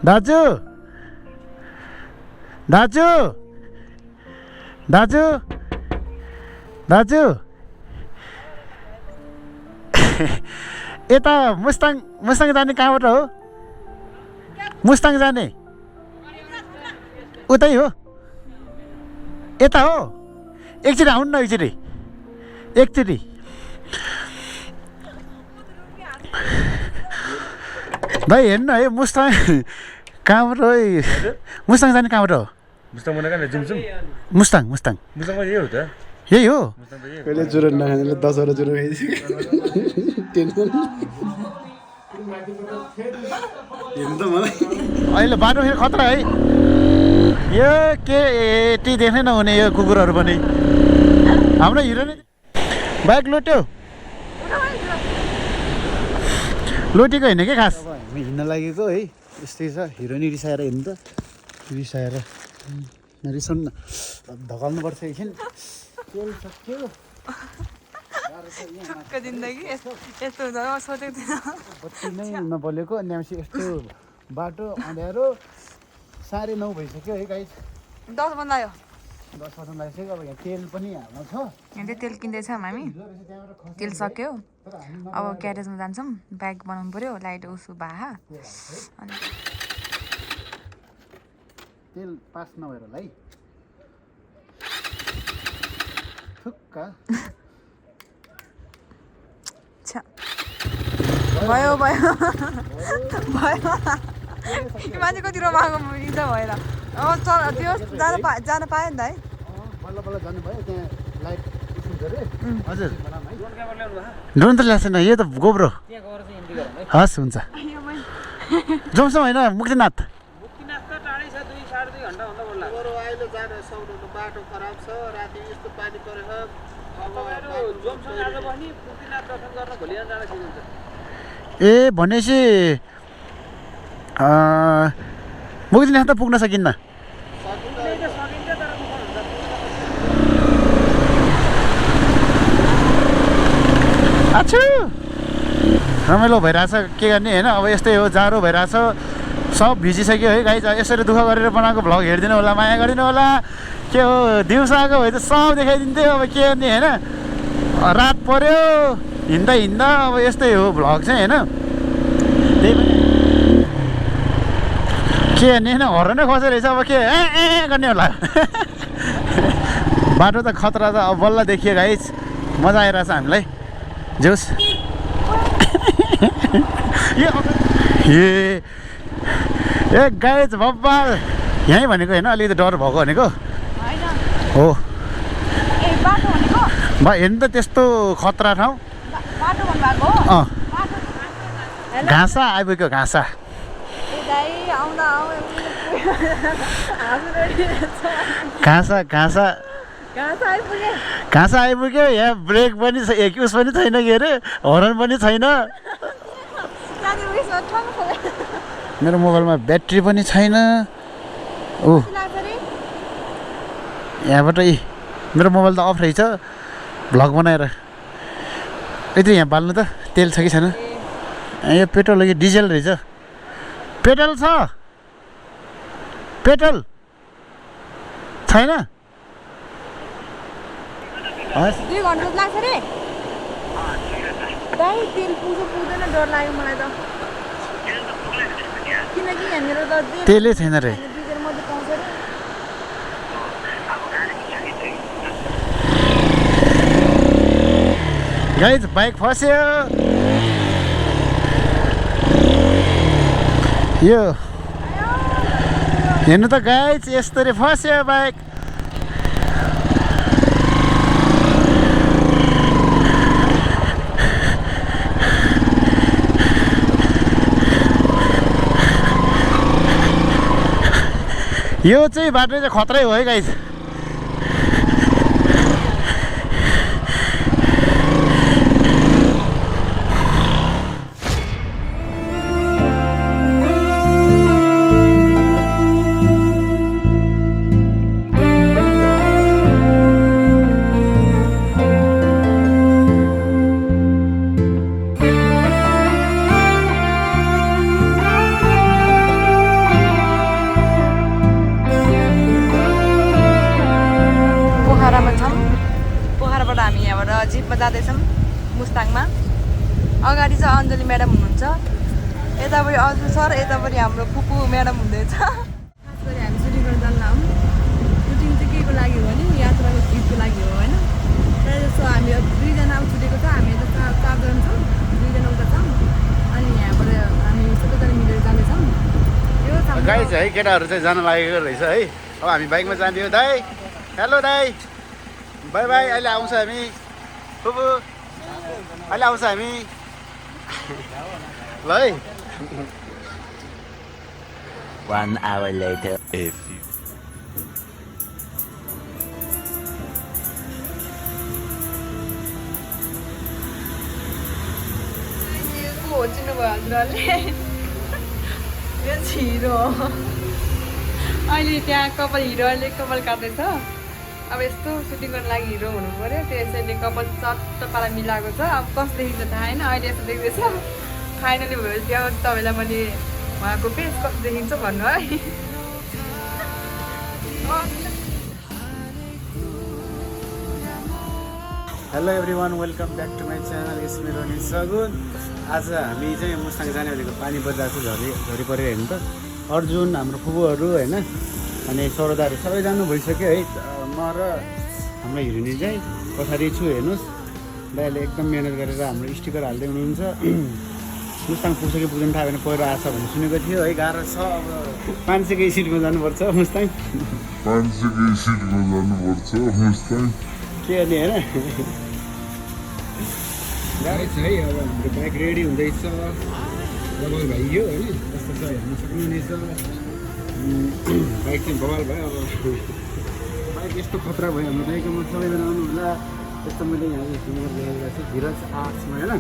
दाजु दाजु दाजु दाजु यता मुस्ताङ जाने कहाँबाट हो मुस्ताङ जाने उतै हो यता हो एकचोटि आउनु न एकचोटि भाइ हेर्नु है मुस्ताङ कहाँबाट हो मुस्ताङ जाने कहाँबाट हो मुस्ताङ यही हो कहिले ज्वरो नखानेले 10 वटा ज्वरो खाइदिन्छ टेन्सन हेर्नु त मलाई अहिले बाटो फेरि खतरा है यो केटी देख्नै नहुने यो कुकुरहरू पनि हाम्रो हिरो नै बाइक लोटेको होइन के खास हामी हिँड्न लागेको है यस्तै छ हिरो नि रिसाएर हेर्नु त रिसाएर रिसाउनु न धकाल्नुपर्छ एकछिन तेल सक्यो छक्क जिन्दगी यस्तो हुन्छ सोचेको थिएन बत्ती नै नबलेको अनि यस्तो बाटो अँध्यारो 9:30 भइसक्यो है गाइस 10 बन्द आयो 10 बज्न लागिसक्यो अब यहाँ तेल पनि हाल्नु छ यहाँ चाहिँ तेल किन्दैछौँ हामी तेल सक्यो अब ग्यारेजमा जान्छौँ ब्याग बनाउनु पर्यो लाइट उसो बाहा अनि तेल पास नभएर होला है थुक्का भयो मान्छे कति रमाएको इच्छा भएर अब त्यो जान पायो नि त है बल्ल बल्ल जानु भयो त्यहाँ लाइट हजुर ड्रोन त ल्याएको छैन यो त गोब्रो हस् हुन्छ जाउँछौँ होइन मुक्तिनाथ बाटो खराब छ राति यस्तो पानी परेछ ए भनेपछि मुक्तिनाथ त पुग्न सकिन्न आछु रमाइलो भइरहेछ के गर्ने होइन अब यस्तै हो जाडो भइरहेछ सब भिजिसक्यो है गाइज यसरी दुःख गरेर बनाएको भ्लग हेरिदिनु होला माया गरिदिनु होला के हो दिउँसो आएको भए त सब देखाइदिन्थ्यो अब के गर्ने होइन रात पर्यो हिँड्दा अब यस्तै हो भ्लग चाहिँ होइन त्यही पनि के गर्ने होइन हर्न नै खसेर रहेछ अब के गर्ने होला बाटो त खतरा त अब बल्ल देखियो गाइज मजा आइरहेछ हामीलाई जोस् ए गाइज बब्बाल यहीँ भनेको होइन अलिकति डर भएको भनेको हो बा हेर्नु त त्यस्तो खतरा ठाउँ घाँसा आइपुग्यो घाँसा घाँसा आइपुग्यो यहाँ ब्रेक पनि उस पनि छैन के अरे हर्न पनि छैन मेरो मोबाइलमा ब्याट्री पनि छैन ऊ यहाँबाट मेरो मोबाइल त अफ रहेछ भ्लग बनाएर यति यहाँ बाल्नु त तेल छ कि छैन यो पेट्रोल हो कि डिजेल रहेछ पेट्रोल छ पेट्रोल छैन 2 घन्टा लाग्छ रे दाइ तेल पुग्दैन डर लाग्यो मलाई त किनकि यहाँनिर त तेलै छैन रे डिजेल मात्रै पाउँछ रे गाइज बाइक फस्यो यो हेर्नु त गाइज यसरी फस्यो बाइक यो चाहिँ बाटो चाहिँ खतरै हो है गाइज यहाँबाट जिपमा जाँदैछौँ मुस्ताङमा। अगाडि चाहिँ अञ्जली म्याडम हुनुहुन्छ, यतापट्टि अर्जुन सर, यतापट्टि हाम्रो फुपू म्याडम हुँदैछ। खास गरी हामी सुटिङ गर्न जान्न हौँ। सुटिङ चाहिँ के को लागि हो भने यात्राको गीतको लागि हो होइन। प्रायः जस्तो हामी 2जना अब छुटेको छ, हामी त 4जना छौँ, 2जना उता छौँ, अनि यहाँबाट हामी सबैजना मिलेर जाँदैछौँ। यो गाइज है केटाहरू चाहिँ जान लागेको रहेछ है। अब हामी बाइकमा जान्थ्यौँ। दाइ हेलो दाइ, बाई बाई। अहिले आउँछ हामी, फुपू अहिले आउँछ हामी ल है। 1 hour later. चिन्नुभयो हजुरहरूले, यो हिरो हो। अहिले त्यहाँ कपाल हिरोहरूले कपाल काट्दैछ। अब यस्तो सुटिङ गर्नु लागि हिरो हुनु पऱ्यो, त्यसैले कपाल चट्ट पारा मिलाएको छ। अब कस्तो देखिन्छ थाहा होइन, अहिले यस्तो देख्दैछ। फाइनली भएपछि अब तपाईँलाई मैले उहाँको फेस कस्तो देखिन्छ भन्नु है। Hello everyone, welcome back to my channel. It's me Ronit Sagun. आज हामी चाहिँ मुस्ताङ जाने भनेको पानी बजारको झरी पऱ्यो हेर्नु त। अर्जुन, हाम्रो फुपूहरू होइन, अनि सरोदाहरू सबै जानु भइसक्यो है। म र हाम्रो हिरोनी चाहिँ पछाडि छु, हेर्नुहोस्। दाइले एकदम मिहिनेत गरेर हाम्रो स्टिकर हाल्दै हुनुहुन्छ। मुस्ताङ पुग्छ कि पुग्दैन थाहा भएन, पहिरो आछ भन्ने सुनेको थियो है। गाह्रो छ, अब 500 सिटमा जानुपर्छ मुस्ताङ। 500 सिटमा जानुपर्छ मुस्ताङ। के गर्ने होइन, गाह्रो छ है। अब हाम्रो बाइक रेडी हुँदैछ। बबाल भइयो होइन, कस्तो छ हेर्नु सक्नुहुनेछ। बाइक चाहिँ बबाल भयो। अब बाइक यस्तो खतरा भयो हाम्रो बाइकमा, सबैजना आउनु होला। यस्तो मैले यहाँ देखेको छु धीरज आर्ट्समा होइन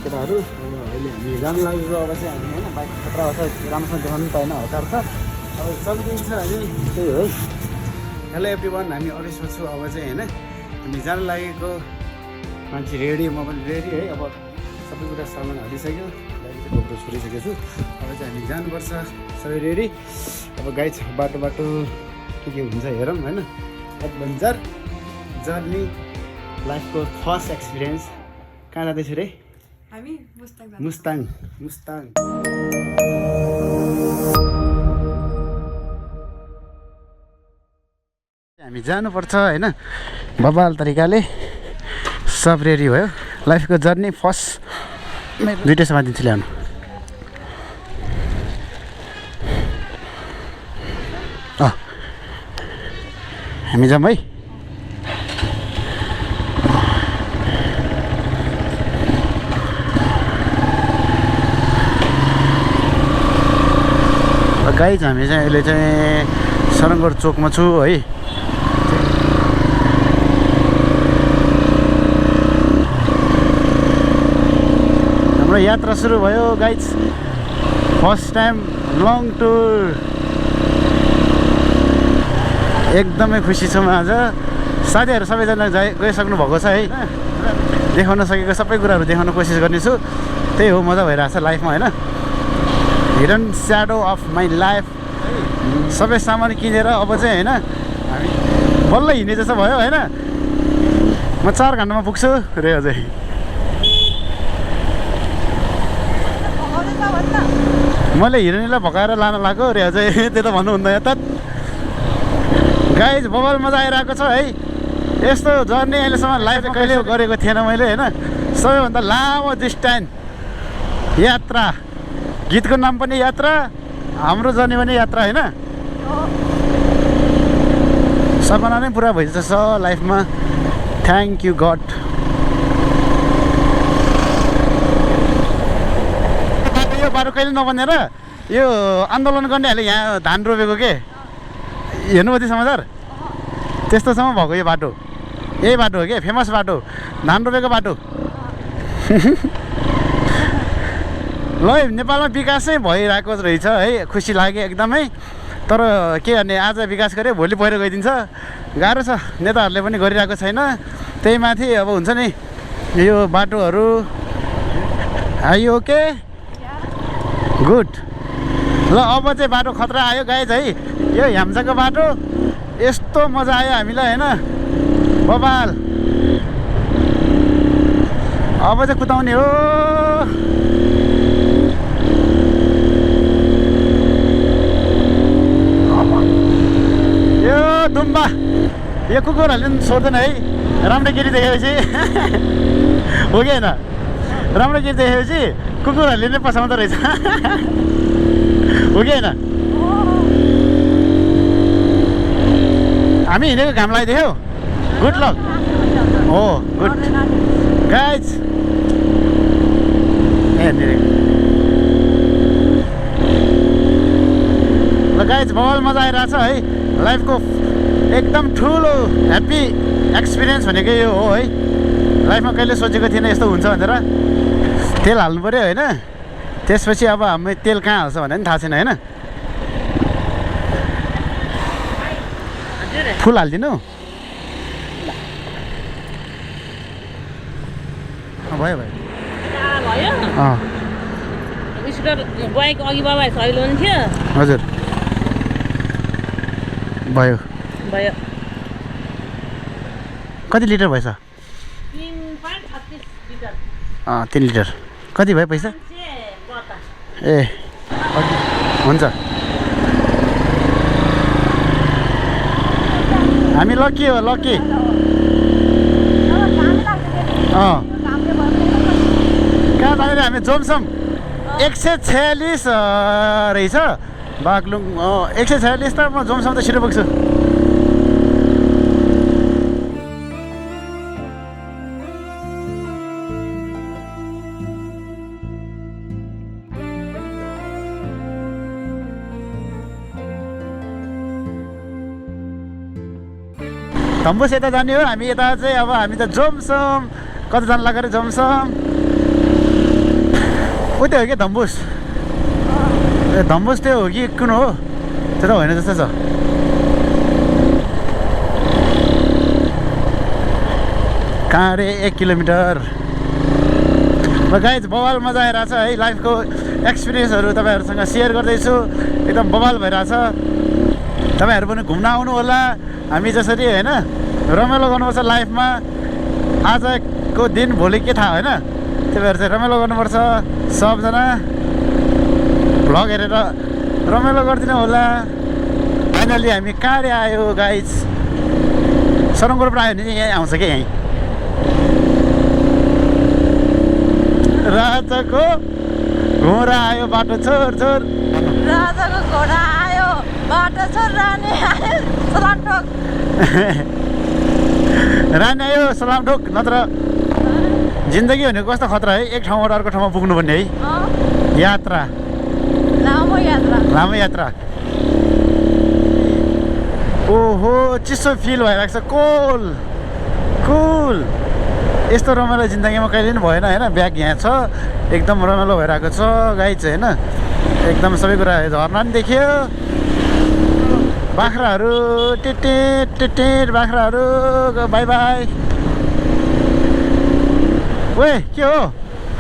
केटाहरू। अब अहिले हामी जानु लागेको अब चाहिँ हामी होइन, बाइक खतरा छ, राम्रोसँग देखाउनु पाएन, हतार छ। अब चलिदिन्छ हामी, त्यही हो है। हेलो एभ्रिवान, हामी अरेसमा छु अब चाहिँ होइन। हामी जानु लागेको, मान्छे रेडी, म पनि रेडी है। अब सबै कुरा सामान हालिसक्यो, गोप्रो छोडिसकेको छु। अब चाहिँ हामी जानुपर्छ, सबै रेडी। अब गाइड बाटो के हुन्छ हेरौँ होइन। एडभेन्चर जर्नी, लाइफको फर्स्ट एक्सपिरियन्स। कहाँ जाँदैछु रे? हामी मुस्ताङ। हामी जानुपर्छ होइन, बबाल तरिकाले। सब रेडी भयो। लाइफको जर्नी फर्स्ट 2 समाज दिन्छु ल्याउनु। हामी जाऊँ है। गाइज हामी चाहिँ अहिले चाहिँ सरङ्गोड चोकमा छु है। हाम्रो यात्रा सुरु भयो guys. First time long tour, एकदमै खुसी छु म आज। साथीहरू सबैजना गइसक्नु भएको छ है। देखाउन सकेको सबै कुराहरू देखाउन कोसिस गर्नेछु। त्यही हो, मजा भइरहेछ लाइफमा होइन। Hidden shadow of my life. सबै सामान किनेर अब चाहिँ होइन हामी बल्ल हिँड्ने जस्तो भयो होइन। म 4 घन्टामा पुग्छु रे अझै। मैले हिरोनीलाई भगाएर लान लाग्यो रे अझै, त्यो त भन्नुहुन्न यता। गाइज बबाल मजा आइरहेको छ है। यस्तो जर्नी अहिलेसम्म लाइफ कहिले गरेको थिएन मैले होइन। सबैभन्दा लामो डिस्टेन्स यात्रा। गीतको नाम पनि यात्रा, हाम्रो जर्नी पनि यात्रा होइन। सपना नै पुरा भइसकेछ लाइफमा। Thank you God. यो बाटो कहिले नबनेर यो आन्दोलन गर्नेहरूले यहाँ धान रोपेको के हेर्नुभयो त्यो समाचार? त्यस्तोसम्म भएको यो बाटो। यही बाटो हो कि फेमस बाटो, धान रोपेको बाटो। ल नेपालमा विकास चाहिँ भइरहेको रहेछ है, खुसी लाग्यो एकदमै। तर के गर्ने, आज विकास गऱ्यो भोलि पहिरो गइदिन्छ। गाह्रो छ, नेताहरूले पनि गरिरहेको छैन। त्यही माथि अब हुन्छ नि यो बाटोहरू। आयो ओके गुड। ल अब चाहिँ बाटो खतरा आयो गाइज है। यो ह्याम्चाको बाटो यस्तो मजा आयो हामीलाई होइन। बबाल अब चाहिँ कुदाउने हो। यो दुम्बा यो कुकुरहरूले पनि छोड्दैन है राम्रो गिरी देखेपछि हो कि होइन राम्रो गिरी देखेपछि कुकुरहरूले नै पसाउँदो रहेछ हो कि होइन हामी हिँडेको घाम लगाइदियो गुड लक हो गुड गाइज ल गाइज बवाल मजा आइरहेछ है लाइफको एकदम ठुलो ह्याप्पी एक्सपिरियन्स भनेको यो हो है लाइफमा कहिले सोचेको थिएन यस्तो हुन्छ भनेर तेल हाल्नु पऱ्यो होइन त्यसपछि अब हामी तेल कहाँ हाल्छ भने पनि थाहा छैन होइन फुल हालिदिनु भयो भयो बाइक अघि बाबा सहिलो हुन्थ्यो हजुर भयो भयो कति लिटर भएछ 3.36 लिटर 3 लिटर कति भयो पैसा ए हुन्छ हामी लकी हो लकी कहाँ जाने हामी जोमसम 146 रहेछ बागलुङ 146 त म जोमसम त छिटो पुग्छु धम्बुस यता जाने हो हामी यता चाहिँ अब हामी त जोमसम कतिजना लागेर जोमसम उतै हो कि धम्बुस ए धम्बुस त्यो हो कि कुन हो त्यो त होइन जस्तो छ कहाँ अरे 1 किलोमिटर ल गाइज बवाल मजा आइरहेछ है लाइफको एक्सपिरियन्सहरू तपाईँहरूसँग सेयर गर्दैछु एकदम बवाल भइरहेछ तपाईँहरू पनि घुम्न आउनु होला हामी जसरी होइन रमाइलो गर्नुपर्छ लाइफमा आजको दिन भोलि के थाहा होइन त्यही भएर चाहिँ रमाइलो गर्नुपर्छ सबजना भ्लग हेरेर रमाइलो गरिदिनु होला फाइनली हामी कहाँ आयो गाइज सरङ्गुबाट आयो भने यहीँ आउँछ कि यहीँ राजाको घोडा आयो बाटो छोर छोर राजाको घोडा आयो बाटो छोर रानी आयो सलाम ठोक रानी आयो सलाम ठोक नत्र जिन्दगी भनेको कस्तो खतरा है एक ठाउँबाट अर्को ठाउँमा पुग्नुपर्ने है यात्रा लामो यात्रा ओहो चिसो फिल भइरहेको छ कुल यस्तो रमाइलो जिन्दगीमा कहिले पनि भएन होइन ब्याग यहाँ छ एकदम रमाइलो भइरहेको छ गाइड चाहिँ होइन एकदम सबै कुरा झर्ना पनि देखियो बाख्राहरू टिटेट बाख्राहरू बाई बाई ओए के हो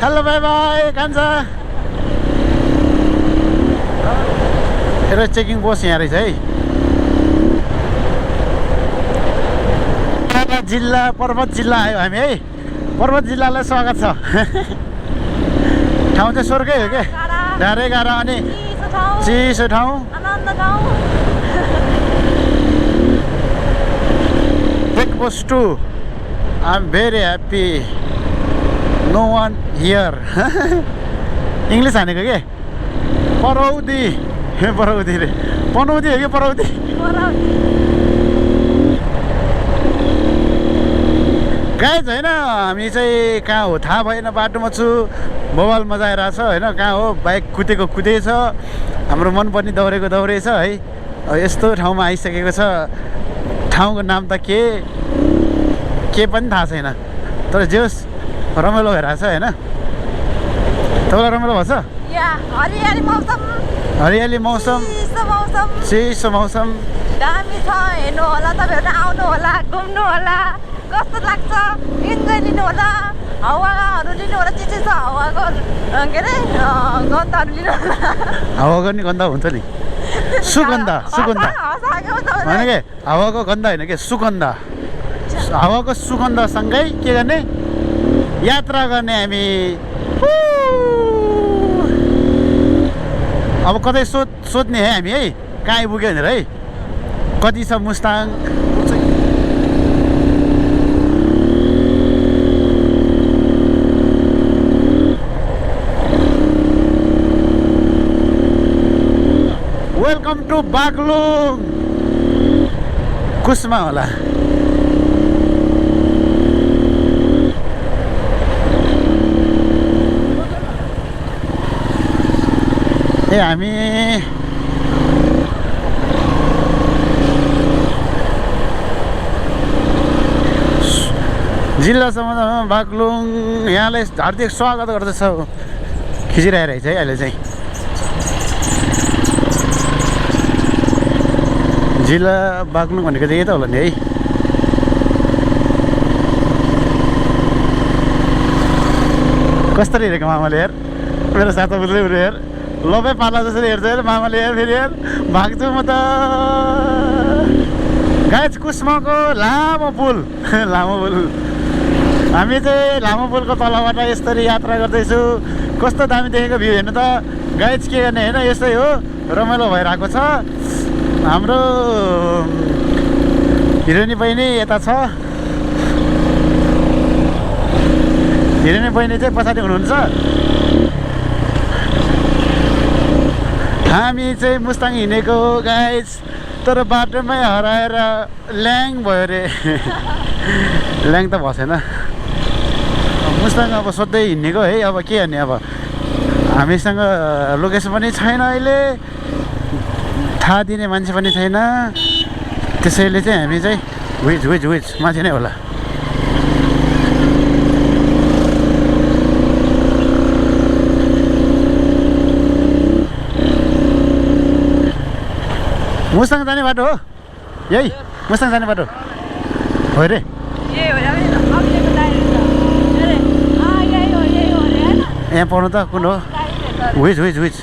हेलो बाई बाई कान्छा हेर चेकिङ पोस्ट यहाँ रहेछ है जिल्ला पर्वत जिल्ला आयो हामी है पर्वत जिल्लालाई स्वागत छ ठाउँ चाहिँ स्वर्गै हो क्या गाह्रै गाह्रो अनि चिसो ठाउँ Breakfast too. I'm very happy. No one here. English हानेको के परौदी परौदी रे पनौती हो कि परौदी गाइज होइन हामी चाहिँ कहाँ हो थाहा भएन बाटोमा छु बवाल मजा आइरहेछ होइन कहाँ हो बाइक कुदेको कुदेछ हाम्रो मनपर्ने दौडेको दौडेछ है यस्तो ठाउँमा आइसकेको छ ठाउँको नाम त के पनि थाहा छैन तर जे होस् रमाइलो भइरहेछ होइन तपाईँलाई रमाइलो भएछ हरियाली मौसम चिसो मौसम दामी छ हेर्नु होला तपाईँहरू आउनु होला घुम्नु होला कस्तो लाग्छ इन्जोय लिनु होला हावाहरू लिनु होला चिसो छ हावाको के अरे गन्धहरू लिनु होला हावाको नि गन्ध हुन्छ नि सुगन्ध होइन के हावाको गन्ध होइन के सुगन्ध हावाको सुगन्धसँगै के गर्ने यात्रा गर्ने हामी अब कतै सोध्ने है हामी है कहाँ आइपुग्यो भनेर है कति छ मुस्ताङ वेलकम टु बागलुङ कुसमा होला ए हामी जिल्ला समुदायमा बागलुङ यहाँलाई हार्दिक स्वागत गर्दछौ खिचिरहेको रहेछ है अहिले चाहिँ जिल्ला बागलुङ भनेको चाहिँ यही त होला नि है कस्तरी हेरेको मामाले हेर मेरो साथी बुझ्दै उयो हेर लबै पाला जसरी हेर्छ हेर मामाले हेर फेरि हेर भाग्छु म त गाइस कुसमाको लामो पुल लामो पुल हामी चाहिँ लामो पुलको तलबाट यसरी यात्रा गर्दैछु कस्तो दामी देखेको भ्यू हेर्नु त गाइस के गर्ने होइन यस्तै हो रमाइलो भइरहेको छ हाम्रो हिरोनी बहिनी यता छ हिरोनी बहिनी चाहिँ पछाडि हुनुहुन्छ हामी चाहिँ मुस्ताङ हिँडेको गाइस तर बाटोमै हराएर ल्याङ भयो रे ल्याङ त भसेन मुस्ताङ अब सोध्दै हिँडेको है अब के गर्ने अब हामीसँग लोकेसन पनि छैन अहिले थाहा दिने मान्छे पनि छैन त्यसैले चाहिँ हामी चाहिँ विच माथि नै होला मुस्ताङ जाने बाटो हो यही मुस्ताङ जाने बाटो हो रे यहाँ पाउनु त कुन हो विच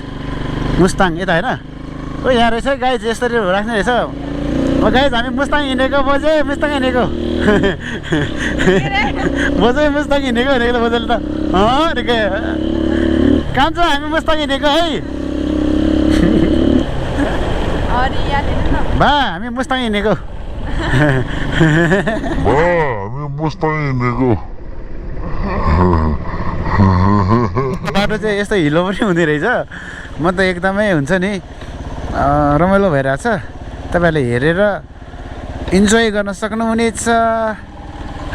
मुस्ताङ यता होइन ओ यहाँ रहेछ गाइज यसरी राख्ने रहेछ ओ गाइज हामी मुस्ताङ हिँडेको बोजै मुस्ताङ हिँडेको बोजै मुस्ताङ हिँडेको भनेको त बोजैले त काम छ हामी मुस्ताङ हिँडेको है बा हामी मुस्ताङ हिँडेको बाटो चाहिँ यस्तो हिलो पनि हुँदो रहेछ म त एकदमै हुन्छ नि रमाइलो भइरहेछ तपाईँहरूले हेरेर इन्जोय गर्न सक्नुहुनेछ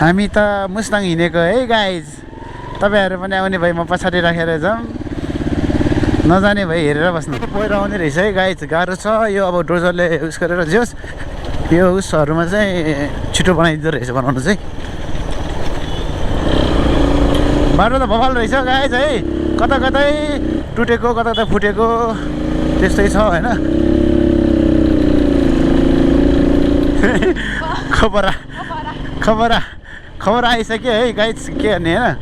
हामी त मुस्ताङ हिँडेको है गाइज तपाईँहरू पनि आउने भए म पछाडि राखेर जाउँ नजाने भए हेरेर बस्नु पहिरो आउने रहेछ है गाइज गाह्रो छ यो अब डोजरले उस गरेर जोस् यो उसहरूमा चाहिँ छिटो बनाइदिँदो रहेछ बनाउनु चाहिँ बाटो त बवाल रहेछ गाइज है कता कतै टुटेको कता कतै फुटेको त्यस्तै छ होइन खबर आइसक्यो है गाइज के गर्ने होइन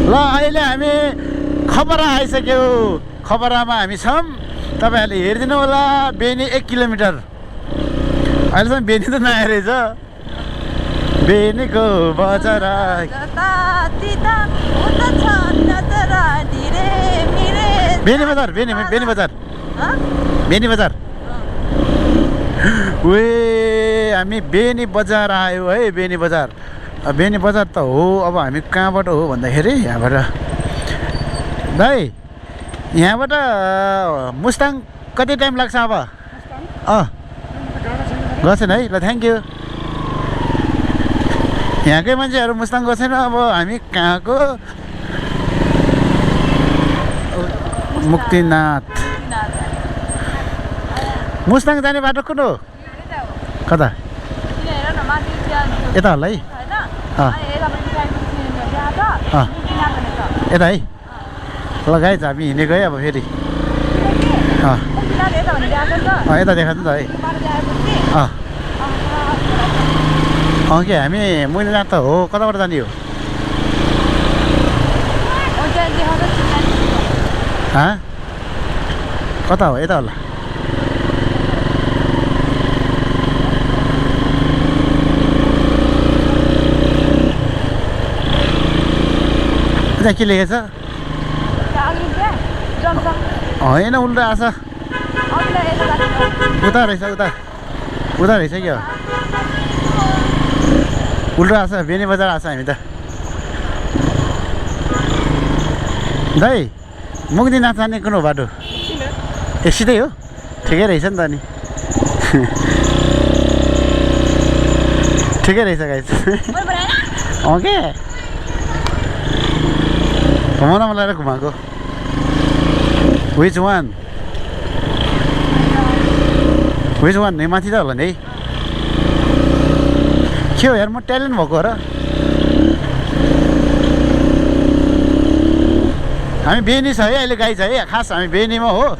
ल अहिले हामी खबरा आइसक्यो खबरामा हामी छौँ तपाईँहरूले हेरिदिनु होला बेनी 1 किलोमिटर अहिलेसम्म बेनी त नआएर रहेछ बेनीको बजार बेनी बजार वे हामी बेनी बजार आयो है बेनी बजार त हो अब हामी कहाँबाट हो भन्दाखेरि यहाँबाट दाइ यहाँबाट मुस्ताङ कति टाइम लाग्छ अब गएछन् है ल थ्याङ्क यू यहाँकै मान्छेहरू मुस्ताङ गएको छैन अब हामी कहाँको मुक्तिनाथ मुस्ताङ जाने बाटो कुन हो कता यता होला है यता है ल गाइज हामी हिँडेको है अब फेरि यता देखाएको नि त है के हामी मुक्तिनाथ त हो कताबाट जाने हो कता हो यता होला त्यहाँ के लेखेछ अघि क्या जमसम होइन उल्टा आछ अघिलाई यता जानु उता रहेछ उता रहेछ क्या उल्टा आछ बेनी बजार आछ हामी त दाइ मुक्तिनाथ जाने कुन हो बाटो ए सिधै हो ठिकै रहेछ नि त अनि ठिकै रहेछ गाइस अँ के घुमाउन मन लागेर घुमाएको विच वान नै माथि त होला नि है के हो यार म ट्यालेन्ट भएको र हामी बेनी छ है अहिले गाई छ है खास हामी बेनीमा हो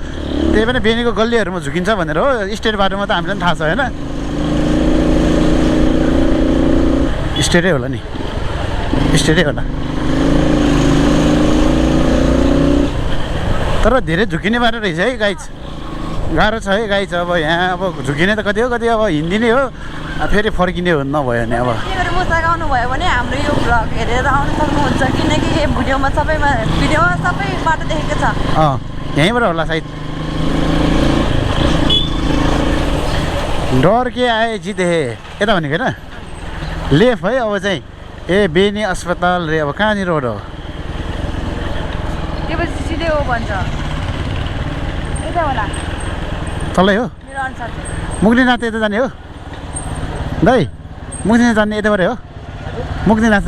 त्यही पनि बेनीको गल्लीहरूमा झुकिन्छ भनेर हो स्टेट बाटोमा त हामीलाई पनि थाहा छ होइन स्टेटै होला नि स्टेटै होला तर धेरै झुकिने बाटो रहेछ है गाई गाह्रो छ है गाई अब यहाँ अब झुकिने त कति हो कति अब हिँडिने हो फेरि फर्किने हो नभयो भने अब मुस्ताङ आउनुभयो भने हाम्रो यो भ्लग हेरेर आउनु सक्नुहुन्छ किनकि भिडियोमा सबै बाटो देखेको छ यहीँबाट होला सायद डर के आए जी देखे यता भनेको होइन लेफ्ट है अब चाहिँ ए बेनी अस्पताल रे अब कहाँनिर रोड हो त्योपछि सिधै हो भन्छ यता होला तलै हो मेरो अनुसार मुक्तिनाथ यता जाने हो दाइ मुक्तिनाथ जाने यताबाटै हो मुक्तिनाथ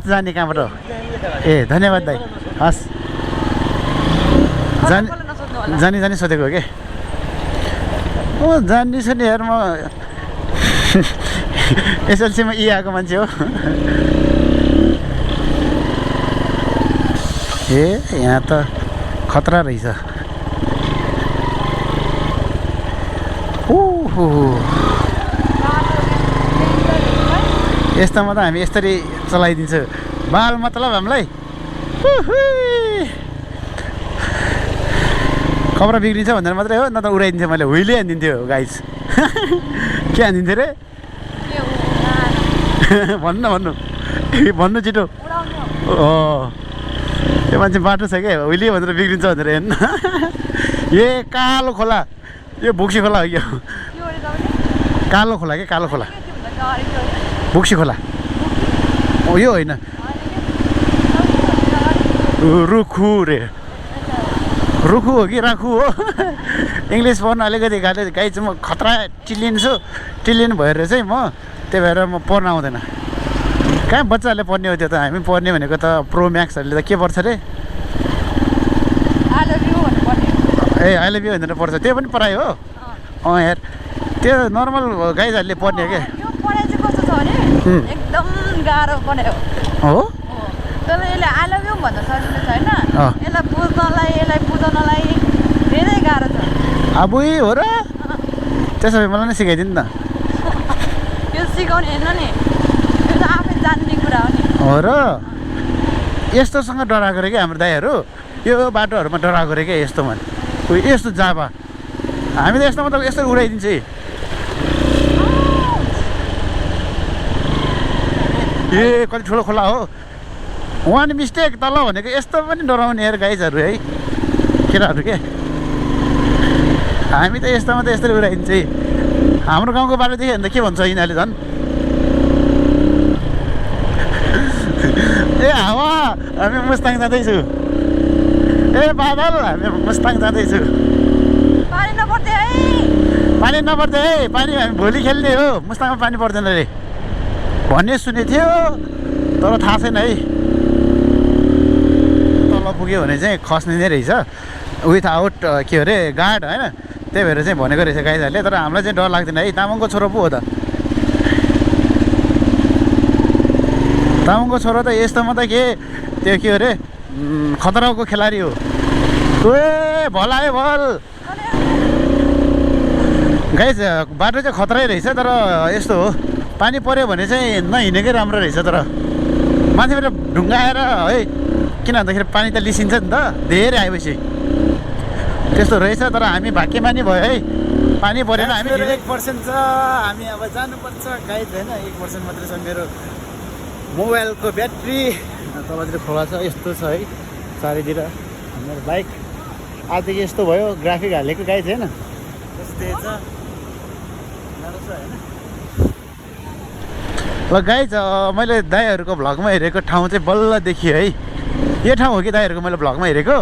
जाने कहाँबाट हो ए धन्यवाद दाइ हस् जानी सोधेको हो कि जान्ने छ नि यार म एसएलसीमा आएको मान्छे हो ए यहाँ त खतरा रहेछ ओहो यस्तोमा त हामी यसरी चलाइदिन्छ बाल मतलब हामीलाई कपडा बिग्रिन्छ भनेर मात्रै हो न त उडाइदिन्थ्यो मैले हुइले हानिदिन्थ्यो गाइस के हानिदिन्थ्यो रे भन्नु छिटो त्यो मान्छे बाटो छ क्या हुइले भनेर बिग्रिन्छ भनेर हेर्नु ए कालो खोला यो बुक्सी खोला हो यो कालो खोला के कालो खोला बुक्सी खोला हो यो होइन रुखु रे रुखु हो कि राखु हो इङ्ग्लिस पढ्नु अलिकति गाली गाई चाहिँ म खतरा टिलिन भएर चाहिँ म त्यही भएर म पढ्न आउँदैन कहाँ बच्चाहरूले पढ्ने हो त्यो त हामी पढ्ने भनेको त प्रो म्याक्सहरूले त के पढ्छ रे ए आई लभ यु भनेर पढ्छ त्यो पनि पढाइ हो यार त्यो नर्मल गाइजहरूले पढ्ने हो क्या यो पढाइ चाहिँ कस्तो छ भने एकदम गाह्रो पढाइ हो तर यसले आई लभ यु भन्न सजिलो छ होइन यसलाई बुझ्नलाई धेरै गाह्रो छ अब हो र त्यसो भए मलाई नै सिकाइदिनु नि त यो सिकाउने हेर्नु नि यो त आफै जान्ने कुरा हो नि हो र यस्तोसँग डराएको रे क्या हाम्रो दाइहरू यो बाटोहरूमा डराएको रे क्या यस्तोमा यस्तो जाबा हामी त यस्तोमा त यस्तो उडाइदिन्छ ए कति ठुलो खोला हो वान मिस्टेक तल भनेको यस्तो पनि डराउने यार गाइजहरू है केटाहरू के हामी त यस्तोमा त यस्तरी उडाइदिन्छ हाम्रो गाउँको बाटो देख्यो भने त के भन्छ यिनीहरूले झन् ए हावा हामी मुस्ताङ जाँदैछु ए बादल हामी मुस्ताङ जाँदैछु पानी नपर्दै है पानी हामी भोलि खेल्ने हो मुस्ताङमा पानी पर्दैन रे भन्ने सुनेको थियो तर थाहा छैन है तल पुग्यो भने चाहिँ खस्ने नै रहेछ विथआउट के अरे गार्ड होइन त्यही भएर चाहिँ भनेको रहेछ गाइजहरूले तर हामीलाई चाहिँ डर लाग्दैन है तामाङको छोरो पो हो त तामाङको छोरो त यस्तोमा त के त्यो के अरे खतराको खेलाडी हो ए भल आयो भल गाइज बाटो चाहिँ खतरै रहेछ तर यस्तो हो पानी पऱ्यो भने चाहिँ नहिँडेकै राम्रो रहेछ तर माथिबाट ढुङ्गा आएर है किन भन्दाखेरि पानी त लिसिन्छ नि त धेरै आएपछि त्यस्तो रहेछ तर हामी भाग्यमानी भयो है पानी परेन हामी 1% छ हामी अब जानुपर्छ गाइज होइन 1% मात्रै छ मेरो मोबाइलको ब्याट्री तलतिर खोला छ यस्तो छ है चारैतिर हाम्रो बाइक आजदेखि यस्तो भयो ग्राफिक हालेको गाई थिएन त्यस्तै छ राम्रो छ होइन ल गाई मैले दाइहरूको भ्लगमा हेरेको ठाउँ चाहिँ बल्ल देखियो है यो ठाउँ हो कि दाइहरूको मैले भ्लगमा हेरेको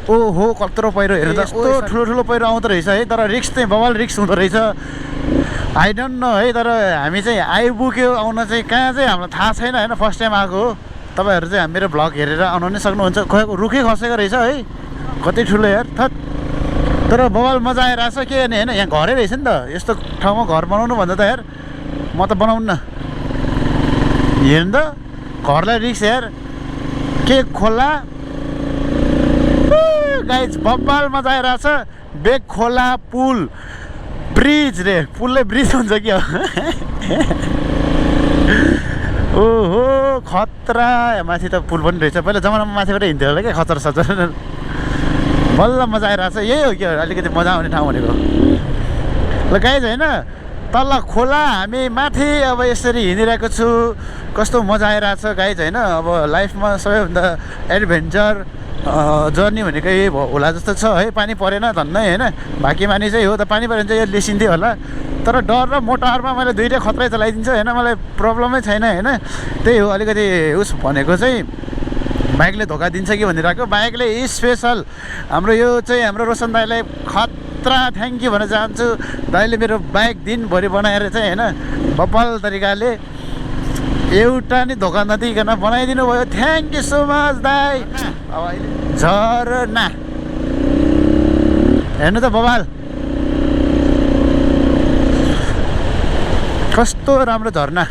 ओहो कत्रो पहिरो हेर्नु त यस्तो ठुलो पहिरो आउँदो रहेछ है तर रिक्स चाहिँ बवाल रिक्स हुँदो रहेछ आई डोन्ट नो है तर हामी चाहिँ आइपुग्यो आउन चाहिँ कहाँ चाहिँ हामीलाई थाहा छैन होइन फर्स्ट टाइम आएको हो तपाईँहरू चाहिँ मेरो भ्लग हेरेर आउनु नै सक्नुहुन्छ रुखै खसेको रहेछ है कति ठुलो यार थत तर बवाल मजा आइरहेछ के गर्ने होइन यहाँ घरै रहेछ नि त यस्तो ठाउँमा घर बनाउनु भन्दा त यार म त बनाउनु न हेर्नु त घरलाई रिक्स यार के खोला गाइज बब्बाल मजा आइरहेछ बेग खोला पुल ब्रिज रे पुलले ब्रिज हुन्छ कि ओहो खतरा माथि त पुल पनि रहेछ पहिला जमानामा माथिबाट हिँड्थ्यो होला क्या खचर सचर बल्ल मजा आइरहेछ यही हो कि अलिकति मजा आउने ठाउँ भनेको ल गाइज होइन तल खोला हामी माथि अब यसरी हिँडिरहेको छु कस्तो मजा आइरहेछ गाइज होइन अब लाइफमा सबैभन्दा एडभेन्चर जर्नी भनेको यही होला जस्तो छ है पानी परेन धन्नै होइन बाँकी मानि चाहिँ हो त पानी पऱ्यो भने चाहिँ यो लेसिन्थ्यो होला तर डर र मोटरमा मैले दुइटै खतरै चलाइदिन्छु होइन मलाई प्रब्लमै छैन होइन त्यही हो अलिकति उस भनेको चाहिँ बाइकले धोका दिन्छ कि भनिरहेको बाइकले स्पेसल हाम्रो यो चाहिँ हाम्रो रोशन दाइलाई खतरा थ्याङ्क यू भन्न चाहन्छु दाइले मेरो बाइक दिनभरि बनाएर चाहिँ होइन बब्बल तरिकाले एउटा नि धोका नदिकन बनाइदिनु भयो थ्याङ्क यू सो मच दाइ अब अहिले झरना हेर्नु त बबाल कस्तो राम्रो झरना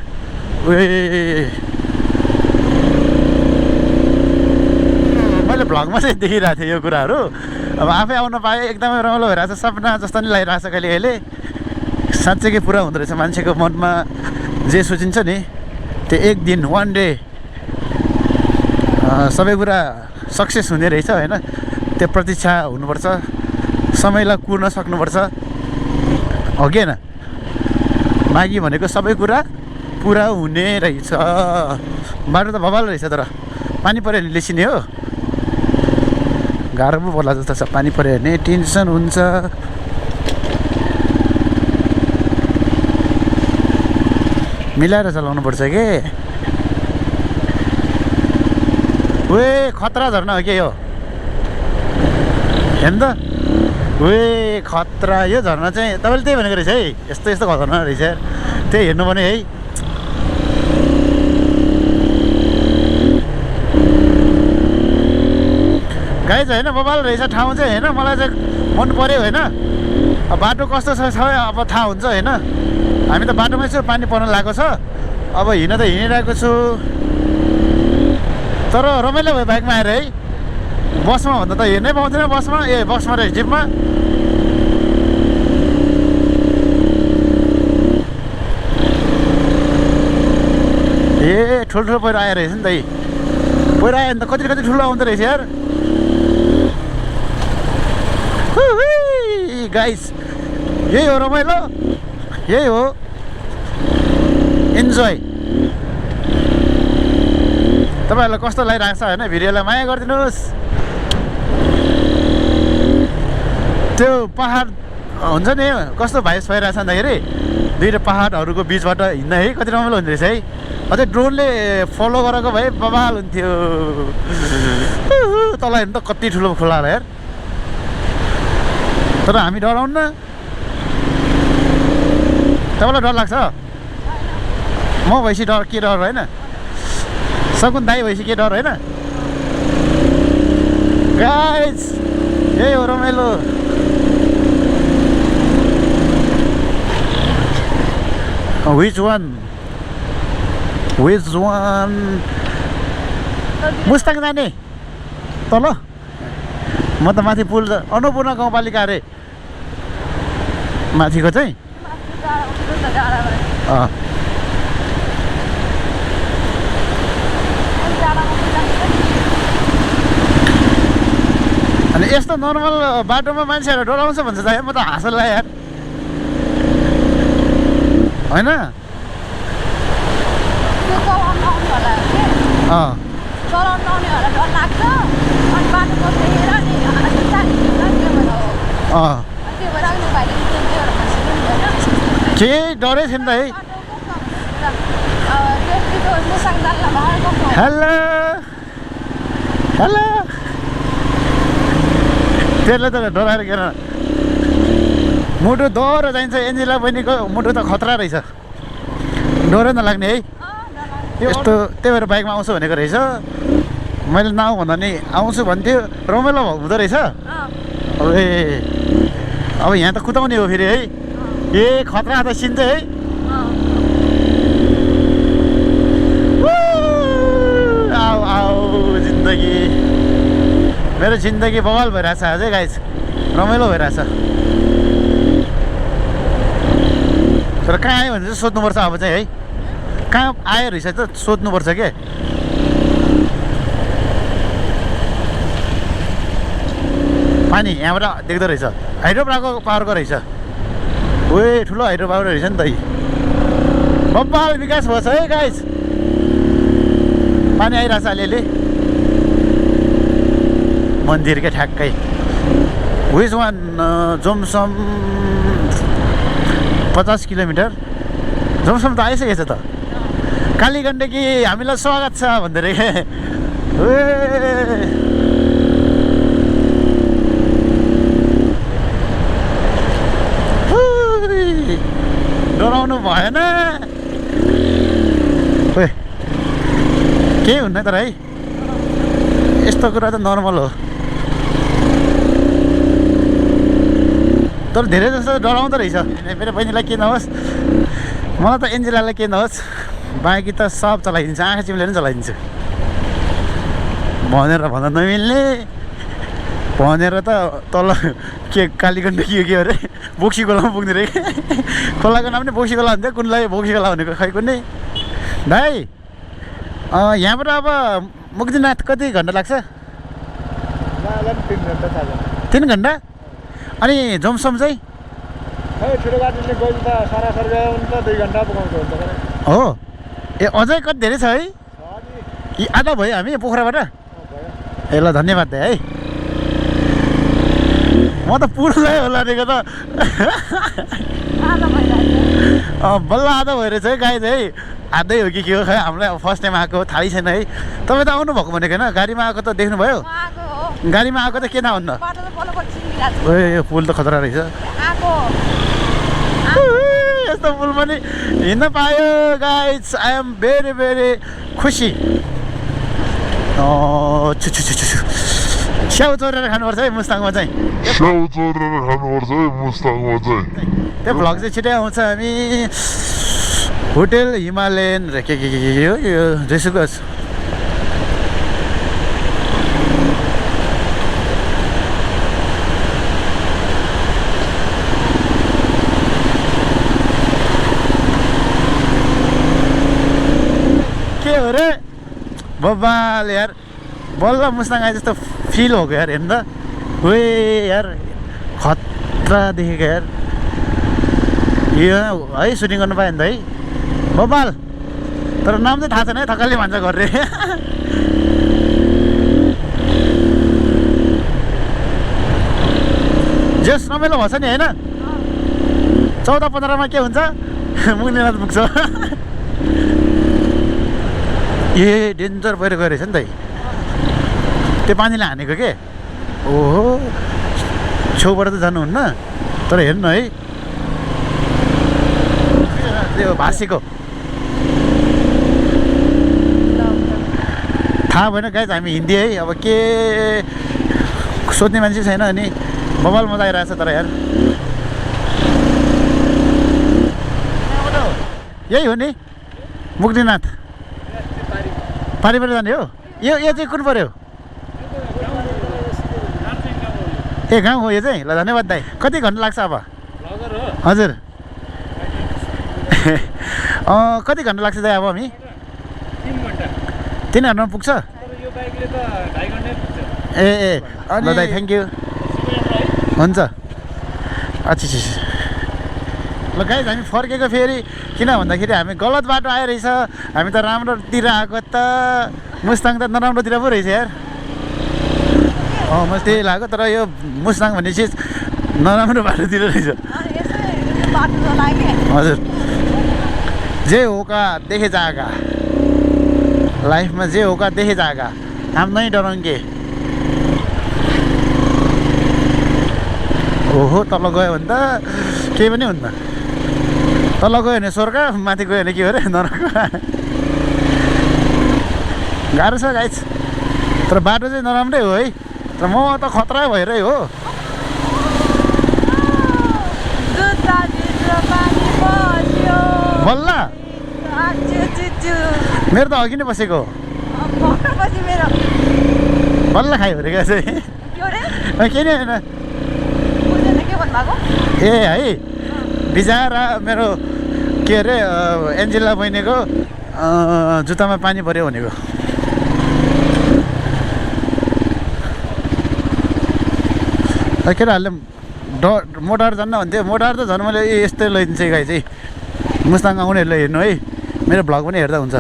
मैले भ्लगमा चाहिँ देखिरहेको थिएँ यो कुराहरू अब आफै आउन पाएँ एकदमै रमाइलो भइरहेछ सपना जस्तो नि लागिरहेछ कहिले अहिले साँच्चैकै पुरा हुँदो रहेछ मान्छेको मनमा जे सोचिन्छ नि त्यो एक दिन वान डे सबै कुरा सक्सेस हुने रहेछ होइन त्यो प्रतीक्षा हुनुपर्छ समयलाई कुर्न सक्नुपर्छ हो कि होइन मागी भनेको सबै कुरा पुरा हुने रहेछ बाटो त बबाल रहेछ तर पानी पऱ्यो भने लेसिने हो गाह्रो पो पर्ला जस्तो छ पानी पऱ्यो भने टेन्सन हुन्छ मिलाएर चलाउनु पर्छ के वे खतरा झर्ना हो के यो हेर्नु त वे खतरा यो झर्ना चाहिँ तपाईँले त्यही भनेको रहेछ है यस्तो यस्तो झर्ना रहेछ त्यही हेर्नु पर्ने है गाइज होइन बबाल रहेछ ठाउँ चाहिँ होइन मलाई चाहिँ मन पऱ्यो होइन अब बाटो कस्तो छ सबै अब थाहा हुन्छ होइन हामी त बाटोमै छु पानी पर्न लागेको छ अब हिँड्न त हिँडिरहेको छु तर रमाइलो भयो बाइकमा आएर है बसमा भन्दा त हिँड्नै पाउँदैन बसमा बसमा रहेछ जिपमा ठुल्ठुलो पहिरो आएर रहेछ नि त पहिरो आयो भने त कति कति ठुलो आउँदो रहेछ यार गाइस यही हो रमाइलो यही हो इन्जोय तपाईँहरूलाई कस्तो लागिरहेको छ होइन भिडियोलाई माया गरिदिनुहोस् त्यो पहाड हुन्छ नि कस्तो भाइस भइरहेछ भन्दाखेरि दुईवटा पहाडहरूको बिचबाट हिँड्दा है कति रमाइलो हुँदो रहेछ है अझै ड्रोनले फलो गरेको भए बबाल हुन्थ्यो तल हेर्नु त कति ठुलो खोला होला यार तर हामी डराउन्न तपाईँलाई डर लाग्छ म भएपछि डर के डर होइन सकुन दाई भएपछि के डर होइन गाइस यही हो रमाइलो which one मुस्ताङ जाने तल म त माथि पुल अन्नपूर्ण गाउँपालिका अरे माथिको चाहिँ अनि यस्तो नर्मल बाटोमा मान्छेहरू डराउँछ भन्छ त म त हाँसला यार होइन चलाउनु नआउनेहरूलाई डर लाग्छ अनि बाटोको फेर नि साथी होला त्यो भएर हो त्यो भएर आउनु भाइले त्यो भएर केही डरै थिएन त है हेलो हेलो त्यसले त डराएर के मुटु डह्रो चाहिन्छ एन्जिला बहिनीको मुटु त खतरा रहेछ डरै नलाग्ने है यस्तो त्यही भएर बाइकमा आउँछु भनेको रहेछ मैले नआउँ भन्दा नि आउँछु भन्थ्यो रमाइलो हुँदो रहेछ ए अब यहाँ त कुदाउने हो फेरि है ए खतरा त सिन्छ है आऊ आऊ जिन्दगी मेरो जिन्दगी बवाल भइरहेछ अझै गाइस रमाइलो भइरहेछ तर कहाँ आयो भने चाहिँ सोध्नुपर्छ अब चाहिँ है कहाँ आयो रहेछ त सोध्नुपर्छ के पानी यहाँबाट देख्दो रहेछ हाइड्रो पावरको रहेछ ओए ठुलो हाइड्रो पावर रहेछ नि त बब्बाल विकास भएछ है गाइस पानी आइरहेछ अलिअलि मन्दिरकै ठ्याक्कै which one Jomsom 50 kilometre Jomsom त आइसकेछ त कालीगण्डकी हामीलाई स्वागत छ भन्दै रे डराउनु भएन केही हुन्न तर है यस्तो कुरा त नर्मल हो तर धेरै जस्तो डराउँदो रहेछ मेरो बहिनीलाई के नहोस् मलाई त एन्जेलालाई के नहोस् बाँकी त सब चलाइदिन्छु आँखा चिम्लेर पनि चलाइदिन्छु भनेर भन्दा नमिल्ने भनेर त तल के कालीगण्ड के अरे बोक्सी खोलामा पुग्ने रे खोलाको नाम पनि बोक्सी खोला हुन्थ्यो कुनलाई बोक्सी खोला भनेको खै कुनै भाइ यहाँबाट अब मुक्तिनाथ कति घन्टा लाग्छ 3 घन्टा अनि जोमसम चाहिँ ठुलो गाडीले गयो त सरासर गयो भने त 2 घन्टा पुगाउँछ हो ए अझै कति धेरै छ है आधा भयो हामी पोखराबाट ए ल धन्यवाद दाइ है म त पुललाई होला दिएको त बल्ल आधा भइरहेछ है गाई चाहिँ आधै हो कि के हो खै हामीलाई फर्स्ट टाइम आएको थाहै छैन है तपाईँ त आउनु भएको भनेको होइन गाडीमा आएको त देख्नुभयो गाडीमा आएको त के नहुन्न ए यो पुल त खतरा रहेछ यस्तो पुल पनि हिँड्न पायो guys I am very very खुसी स्याउ चोरेर खानुपर्छ है मुस्ताङमा चाहिँ त्यो भ्लग चाहिँ छिटै आउँछ हामी होटेल हिमालयन र के हो यो जेसुकस के हो रे बब्बाल यार बल्ल मुस्ताङ आए जस्तो फिल हो यार हेर्नु त वे यार खतरा देखेको यार यो है सुटिङ गर्नु पायो नि त है बब्बाल तर नाम चाहिँ थाहा छैन है थकाली भन्छ गरे जस रमाइलो भएछ नि होइन 14-15मा के हुन्छ मुक्तिनाथ पुग्छ ए डेन्जर पहिरो गइरहेछ नि त त्यो पानीले हानेको के ओहो छेउबाट त जानुहुन्न तर हेर्नु है त्यो भाषीको थाहा भएन गाइज हामी हिन्दी है अब के सोध्ने मान्छे छैन अनि बबाल मजा आइरहेछ तर यार यही हो नि मुक्तिनाथ पारिबाट जाने हो यो चाहिँ कुन पऱ्यो ए गाउँ हो यो चाहिँ ल धन्यवाद दाइ कति घन्टा लाग्छ अब हजुर कति घन्टा लाग्छ दाइ अब हामी 3 घन्टामा पुग्छ ए ल दाइ थ्याङ्क यू हुन्छ अच्छा ल गाइज हामी फर्केको फेरि किन भन्दाखेरि हामी गलत बाटो आइरहेछ हामी त राम्रोतिर आएको त मुस्ताङ त नराम्रोतिर पो रहेछ यार मैले त्यही लाग्यो तर यो मुस्ताङ भन्ने चिज नराम्रो बाटोतिर रहेछ हजुर जे होगा देखे जाएगा लाइफमा जे होगा देखे जाएगा हम नहीं डराएंगे ओहो तल गयो भने त केही पनि हुन्न तल गयो भने स्वर्ग माथि गयो भने के हो अरे नरक गाह्रो छ गाइस तर बाटो चाहिँ नराम्रै हो है तर म त खतरा भएरै हो बल्ल मेरो त अघि नै बसेको बल्ल खायो अरे क्या चाहिँ केही नै होइन ए है बिचारा मेरो के अरे एन्जेला बहिनीको जुत्तामा पानी पऱ्यो भनेको केटाहरूले मोटार जान्न भन्थ्यो मोटार त झन् मैले यस्तै लैदिन्छ गाई चाहिँ मुस्ताङ आउनेहरूलाई हेर्नु है मेरो भ्लग पनि हेर्दा हुन्छ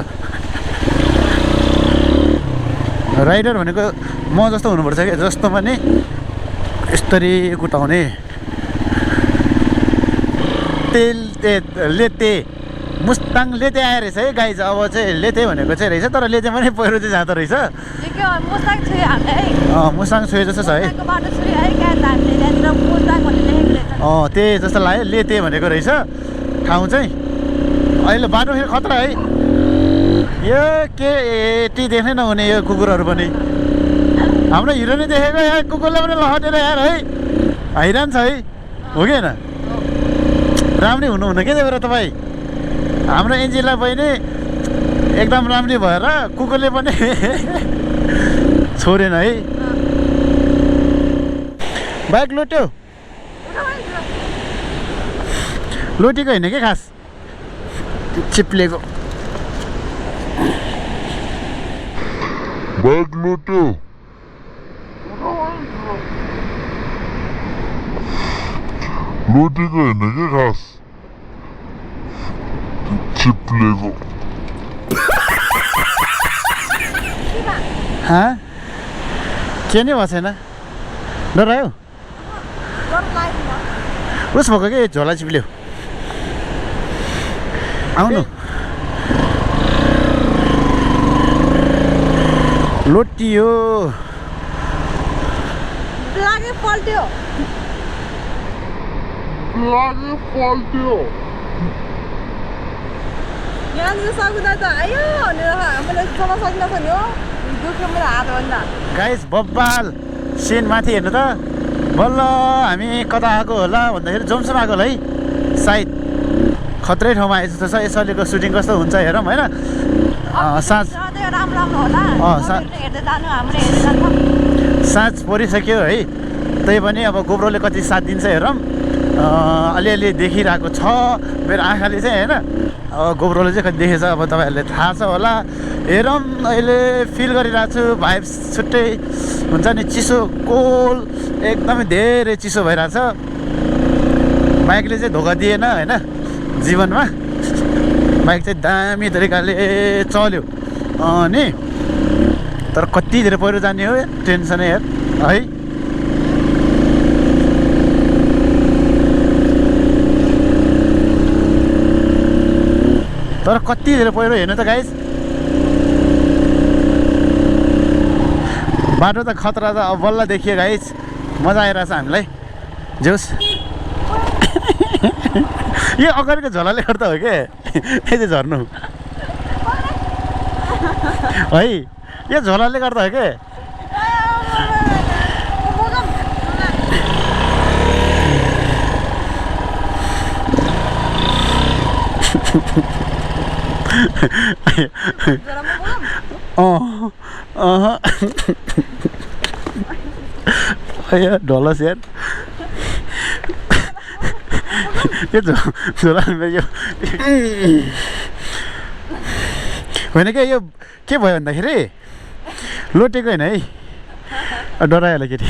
राइडर भनेको म जस्तो हुनुपर्छ क्या जस्तो पनि यस्तरी कुटाउने लेते मुस्ताङ लेते आयो रहेछ है गाई चाहिँ अब चाहिँ लेते भनेको चाहिँ रहेछ तर लेते पनि पहिरो चाहिँ जाँदो रहेछ मुस्ताङ छोए जस्तो छ है त्यही जस्तो लाग्यो लेते भनेको रहेछ ठाउँ चाहिँ अहिले बाटो फेरि खतरा है यो केटी देख्नै नहुने यो कुकुरहरू पनि हाम्रो हिरो नै देखेको यहाँ कुकुरलाई पनि लहटेर यार है हैरान छ है हो कि होइन राम्रै हुनुहुन्न के त्यही भएर तपाईँ हाम्रो एन्जेला बहिनी एकदम राम्री भएर कुकुरले पनि छोडेन है बाइक लोट्यो लोटेको होइन के खास चिप्लेको बाइक लोट्यो लोटेको होइन के खास चिप्लेको के नै भएको छैन डरायो उस भएको के झोला चिप्ल्यो आउनु लोटियो पल्ट्यो यहाँनिर सक्दा त आयो भनेर मैले चलाउन सकिन पनि हो दुख्यो मेरो हातभन्दा गाइस बब्बाल सिन माथि हेर्नु त बल्ल हामी कता आएको होला भन्दाखेरि जोमसम आएको होला है सायद खत्रै ठाउँमा आए जस्तो छ यसैलेको सुटिङ कस्तो हुन्छ हेरौँ होइन साँझ साँझ परिसक्यो है त्यही पनि अब गोब्रोले कति साथ दिन्छ हेरौँ अलिअलि देखिरहेको छ मेरो आँखाले चाहिँ होइन अब गोब्रोले चाहिँ कति देखेछ अब तपाईँहरूले थाहा छ होला हेरौँ अहिले फिल गरिरहेको छु भाइब छुट्टै हुन्छ नि चिसो कोल एकदमै धेरै चिसो भइरहेछ बाइकले चाहिँ धोका दिएन होइन जीवनमा बाइक चाहिँ दामी तरिकाले चल्यो अनि तर कति धेरै पहिरो जाने हो टेन्सनै हेर है तर कति धेरै पहिरो हेर्नु त गाइस बाटो त खतरा त अब बल्ल देखियो गाइस मजा आइरहेछ हामीलाई जोस् यो अगाडिको झोलाले गर्दा हो क्या यो चाहिँ झर्नु है यो झोलाले गर्दा हो क्या डलस यार यो झोला यो होइन क्या यो के भयो भन्दाखेरि लोटेको होइन है डरायो होला केटी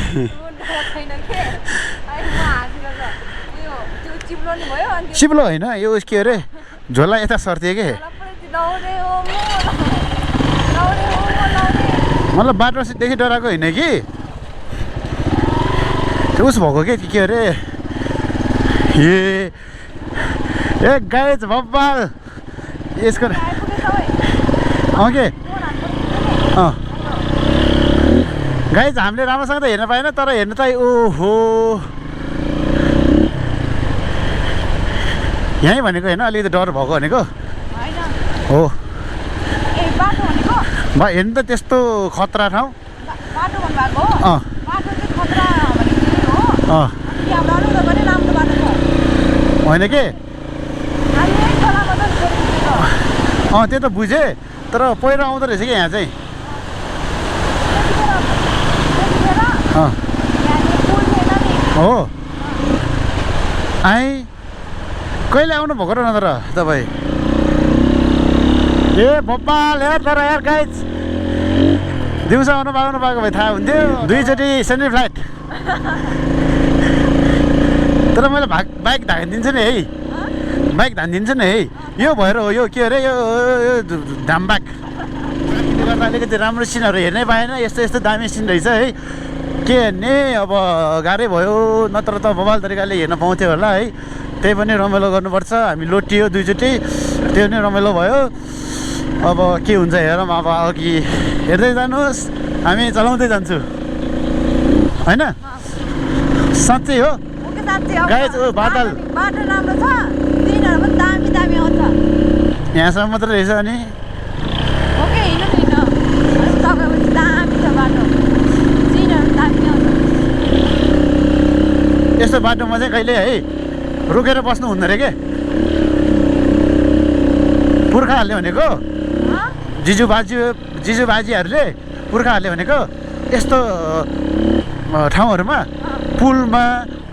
चिप्लो होइन यो उस के अरे झोला यता सर्थियो के मतलब बाटोदेखि डराएको होइन कि त्यो उस भएको के अरे ए गाइज बब्बाल यसको के गाइज हामीले राम्रोसँग त हेर्न पाएन तर हेर्नु त ओहो यहीँ भनेको होइन अलिकति डर भएको भनेको हो हेर्नु त त्यस्तो खतरा ठाउँ होइन के त्यो त बुझेँ तर पहिरो आउँदो रहेछ कि यहाँ चाहिँ हो कहिले आउनु भएको र नत्र तपाईँ ए बब्बाल यार तर यार गाइज दिउँसो आउनु पाएको भए थाहा हुन्थ्यो 2 चोटि सेन्ट्री फ्लाइट तर मैले बाइक धानिदिन्छु नि है बाइक धानिदिन्छु नि है यो भएर हो यो के अरे यो धामबाग गर्दा अलिकति राम्रो सिनहरू हेर्नै पाएन यस्तो दामी सिन रहेछ है के हेर्ने अब गाह्रै भयो नत्र त बबाल तरिकाले हेर्न पाउँथ्यो होला है त्यही पनि रमाइलो गर्नुपर्छ हामी लोटियो 2 चोटि त्यो पनि रमाइलो भयो अब के हुन्छ हेरौँ अब अघि हेर्दै जानुहोस् हामी चलाउँदै जान्छु होइन साँच्चै हो गाइज बादल राम्रो छ दिनहरु पनि दामी आउँछ यहाँसम्म मात्रै रहेछ अनि ओके हिँड्नु तपाईपछि दामी छ बाटो दिनहरु दामी आउँछ यस्तो बाटोमा चाहिँ कहिले है रोकेर बस्नु हुँदैन रे के पुर्खाहरूले भनेको जिजुबाजीहरूले पुर्खाहरूले भनेको यस्तो ठाउँहरूमा पुलमा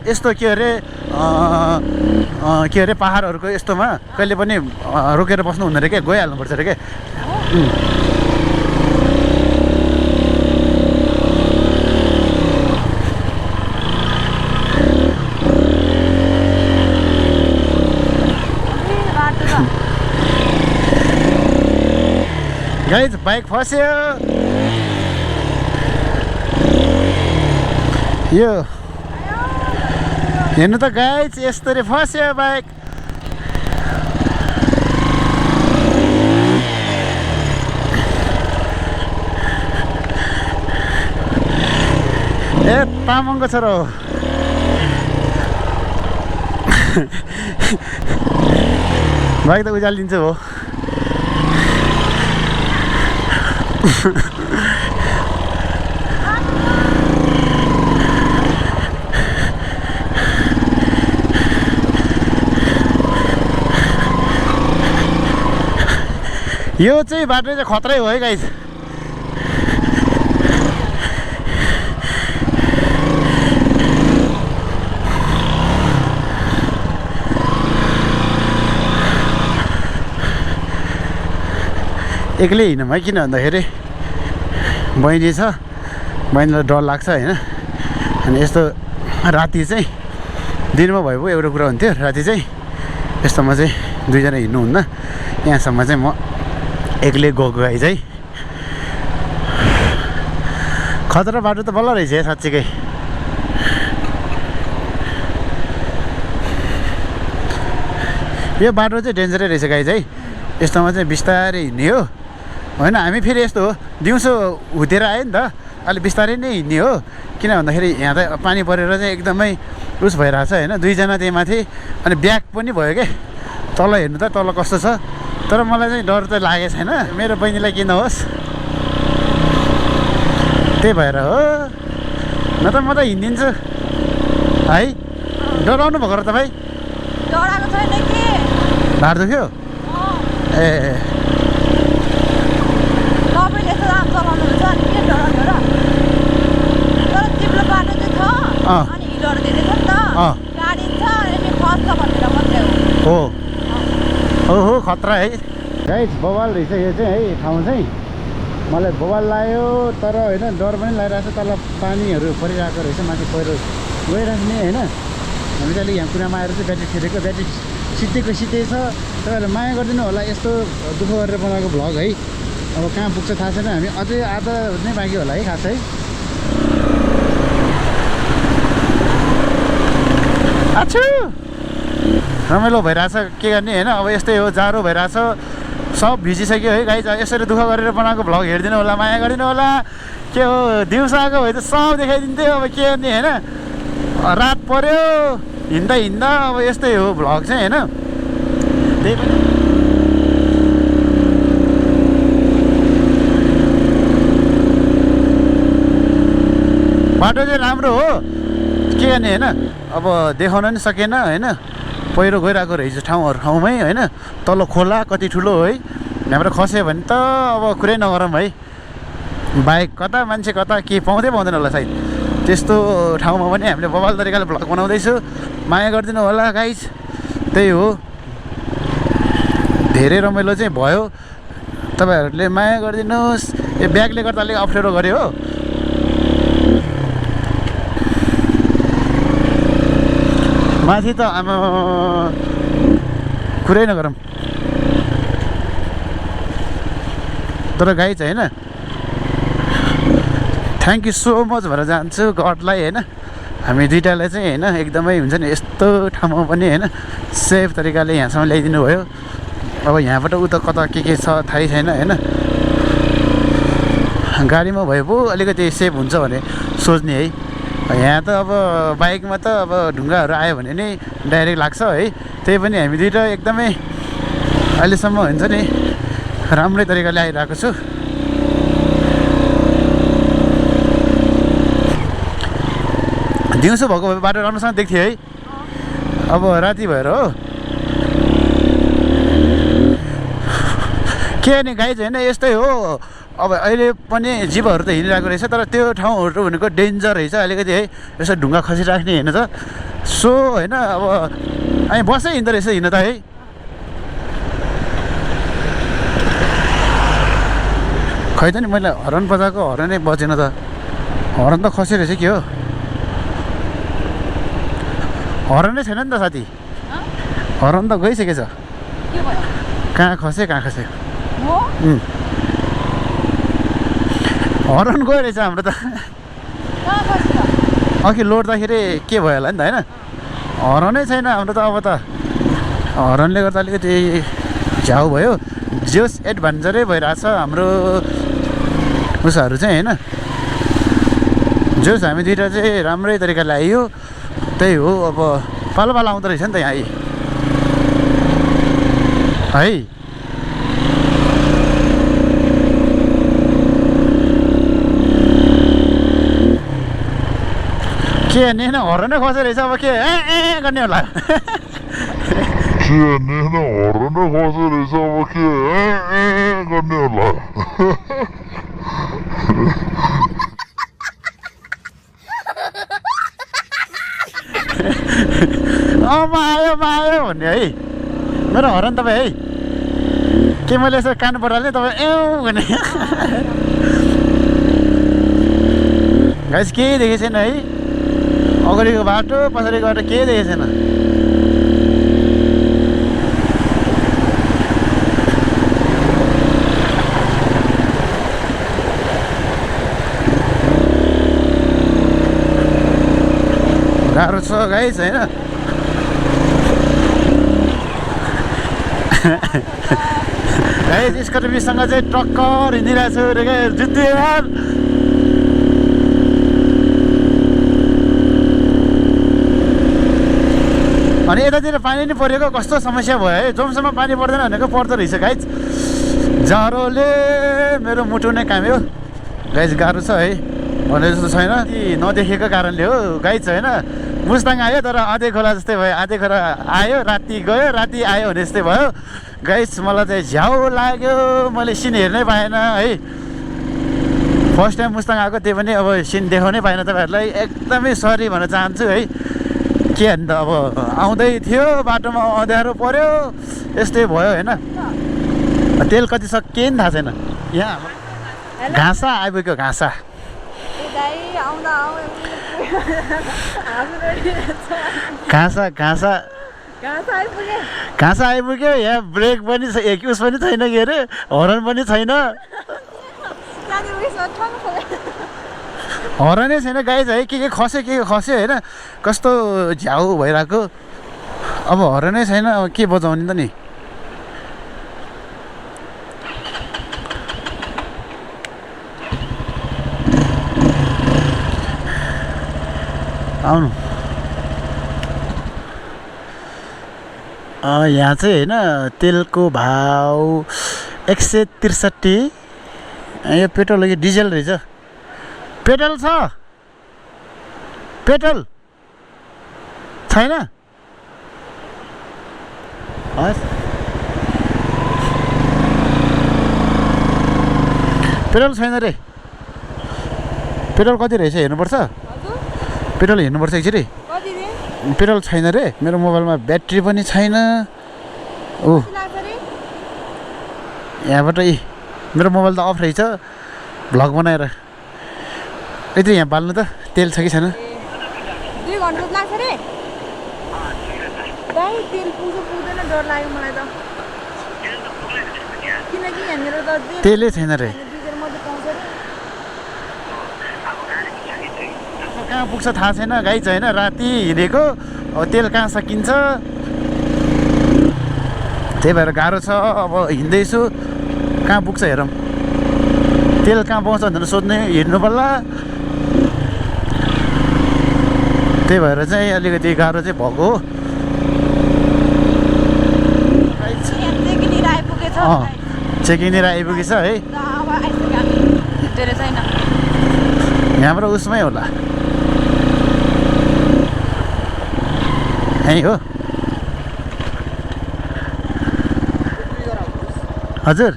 यस्तो के अरे पहाडहरूको यस्तोमा कहिले पनि रोकेर बस्नु हुँदैन रे के गइहाल्नुपर्छ रे के गाइज बाइक फस्यो यो हेर्नु त गाइज यस्तरी फस्यो बाइक ए तामाङको छोरो बाइक त उजालिदिन्छु हो यो चाहिँ बाटो चाहिँ खतरै हो है गाइज एक्लै हिँडौँ है किन भन्दाखेरि बहिनी छ बहिनीलाई डर लाग्छ होइन अनि यस्तो राति चाहिँ दिनमा भए पो एउटा कुरा हुन्थ्यो राति चाहिँ यस्तोमा चाहिँ 2 जना हिँड्नुहुन्न यहाँसम्म चाहिँ म एक्लै गएको गाई चाहिँ खतरा बाटो त बल्ल रहेछ साँच्चीकै यो बाटो चाहिँ डेन्जरै रहेछ गाई चाहिँ यस्तोमा चाहिँ बिस्तारै हिँड्ने हो होइन हामी फेरि यस्तो हो दिउँसो हुँदेर आयो नि त अलिक बिस्तारै नै हिँड्ने हो किन भन्दाखेरि यहाँ त पानी परेर चाहिँ एकदमै उस भइरहेछ होइन 2 जना त्यही माथि अनि ब्याग पनि भयो क्या तल हेर्नु त तल कस्तो छ तर मलाई चाहिँ डर त लागेको छैन मेरो बहिनीलाई किन होस् त्यही भएर हो न त म त हिँडिदिन्छु है डराउनु भएको र तपाईँ डराएको छैन कि भार दुख्यो ए तपाईँले यस्तो राम चलाउनुहुन्छ अनि के डराउनु र तर चिप्लो बाटो चाहिँ छ अनि हिलहरू धेरै छ नि त गाडी छ अनि खस्छ भनेर मात्रै हो ओहो खतरा है गाइज बवाल रहेछ यो चाहिँ है ठाउँ चाहिँ मलाई बवाल लाग्यो तर होइन डर पनि लागिरहेको छ तल पानीहरू परिरहेको रहेछ माथि पहिरो गइराख्ने होइन हामी चाहिँ अलिक यहाँ कुरामा आएर चाहिँ ब्याट्री फेरेको ब्याट्री सिद्धेको सिद्धै छ तपाईँहरूले माया गरिदिनु होला यस्तो दुःख गरेर बनाएको भ्लग है अब कहाँ पुग्छ थाहा छैन हामी अझै आधा नै बाँकी होला है खासै आछु रमाइलो भइरहेछ के गर्ने होइन अब यस्तै हो जाडो भइरहेछ सब भिजिसक्यो है गाइज यसरी दुःख गरेर बनाएको भ्लग हेरिदिनु होला माया गरिदिनु होला के हो दिउँसो आएको भए त सब देखाइदिन्थ्यो अब के गर्ने होइन रात पर्यो हिँड्दा हिँड्दा अब यस्तै हो भ्लग चाहिँ होइन त्यही पनि बाटो चाहिँ राम्रो हो के गर्ने होइन अब देखाउन नि सकेन होइन पहिरो गइरहेको रहेछ ठाउँमै होइन तल्लो खोला कति ठुलो है यहाँबाट खस्यो भने त अब कुरै नगरौँ है बाइक कता मान्छे कता के पाउँदै पाउँदैन होला सायद त्यस्तो ठाउँमा पनि हामीले बवाल तरिकाले भ्लग बनाउँदैछु माया गरिदिनु होला गाइज त्यही हो धेरै रमाइलो चाहिँ भयो तपाईँहरूले माया गरिदिनुहोस् यो ब्यागले गर्दा अलिक अप्ठ्यारो गऱ्यो हो माथि त आमा कुरै नगरौँ तर गाइज होइन थ्याङ्क यू सो मच भएर जान्छु गडलाई होइन हामी दुइटालाई चाहिँ होइन एकदमै हुन्छ नि यस्तो ठाउँमा पनि होइन सेफ तरिकाले यहाँसम्म ल्याइदिनु भयो अब यहाँबाट उता कता के छ थाहै छैन होइन गाडीमा भए पो अलिकति सेफ हुन्छ भने सोच्ने है यहाँ त अब बाइकमा त अब ढुङ्गाहरू आयो भने नि डाइरेक्ट लाग्छ है त्यही पनि हामी दुइटा एकदमै अहिलेसम्म हुन्छ नि राम्रै तरिकाले आइरहेको छु दिउँसो भएको भए बाटो राम्रोसँग देख्थ्यो है अब राति भएर हो के नि गाइज होइन यस्तै हो अब अहिले पनि जीवहरू त हिँडिरहेको रहेछ तर त्यो ठाउँहरू भनेको डेन्जर रहेछ अलिकति है यसो ढुङ्गा खसिराख्ने होइन त सो होइन अब हामी बसै हिँड्दो रहेछ हिँड्न त है खै त नि मैले हर्न बजाएको हर्नै बजेन त हर्न त खस्यो रहेछ के हो हर्न नै छैन नि त साथी हर्न त गइसकेछ कहाँ खस्यो हर्न गयो रहेछ हाम्रो त अघि लोड्दाखेरि के भयो होला नि त होइन हर्नै छैन हाम्रो त अब त हर्नले गर्दा अलिकति झ्याउ भयो जोस एडभान्चरै भइरहेछ हाम्रो उसहरू चाहिँ होइन जोस हामी दुइटा चाहिँ राम्रै तरिकाले आइयो त्यही हो अब पालो पालो आउँदो रहेछ नि त यहाँ है के नि हर्न नै खस्यो रहेछ अब के गर्ने होला आयो भन्ने है मेरो हर्न तपाईँ है के मैले यसो कान पठाल्ने तपाईँ भन्ने गाइस केही देखेको छैन है अगाडिको बाटो पछाडिको बाटो केही देखेको छैन गाह्रो छ गाइस होइन गाइस स्कर्पियोसँग चाहिँ टक्कर हिँडिरहेको छु रे जुत्ते यार अनि यतातिर पानी नि परेको कस्तो समस्या भयो है जमसम्म पानी पर्दैन भनेको पर्दो रहेछ गाइस जाडोले मेरो मुटु नै काम्यो गाइस गाह्रो छ है भने जस्तो छैन नदेखेको कारणले हो गाइस होइन मुस्ताङ आयो तर आधे खोला जस्तै भयो आधे खोला आयो राति गयो राति आयो भने जस्तै भयो गाइस मलाई चाहिँ झ्याउ लाग्यो मैले सिन हेर्नै पाएन है फर्स्ट टाइम मुस्ताङ आएको त्यही पनि अब सिन देखाउनै पाएन तपाईँहरूलाई एकदमै सरी भन्न चाहन्छु है के अन्त अब आउँदै थियो बाटोमा अँध्यारो पर्यो यस्तै भयो होइन तेल कति सकियो नि थाहा छैन यहाँ घाँसा आइपुग्यो घाँसा घाँसा आइपुग्यो यहाँ ब्रेक पनि उस पनि छैन के अरे हर्न पनि छैन हरानै छैन गाइज है के खस्यो होइन कस्तो झ्याउ भइरहेको अब हरानै छैन अब के बजाउने त नि आउनु यहाँ चाहिँ होइन तेलको भाउ 163 यो पेट्रोल कि डिजेल रहेछ पेट्रोल छ पेट्रोल छैन हस् पेट्रोल छैन रे पेट्रोल कति रहेछ हेर्नुपर्छ पेट्रोल हेर्नुपर्छ एकचोटि पेट्रोल छैन रे मेरो मोबाइलमा ब्याट्री पनि छैन ऊ यहाँबाट मेरो मोबाइल त अफ रहेछ भ्लग बनाएर यति यहाँ बाल्नु त तेल छ कि छैन 2 घन्टा लाग्छ रे दाइ तेल पुग्दैन डर लाग्यो मलाई त किनकि यहाँनिर त तेलै छैन रे डिजल मात्रै पाउँछ रे कहाँ पुग्छ थाहा छैन गाइज होइन राति हिँडेको अब तेल कहाँ सकिन्छ त्यही भएर गाह्रो छ अब हिँड्दैछु कहाँ पुग्छ हेरौँ तेल कहाँ पाउँछ भनेर सोध्ने हिँड्नु पर्ला त्यही भएर चाहिँ अलिकति गाह्रो चाहिँ भएको चेकिङनिर आइपुगेछ है यहाँबाट उसमै होला यहीँ हो हजुर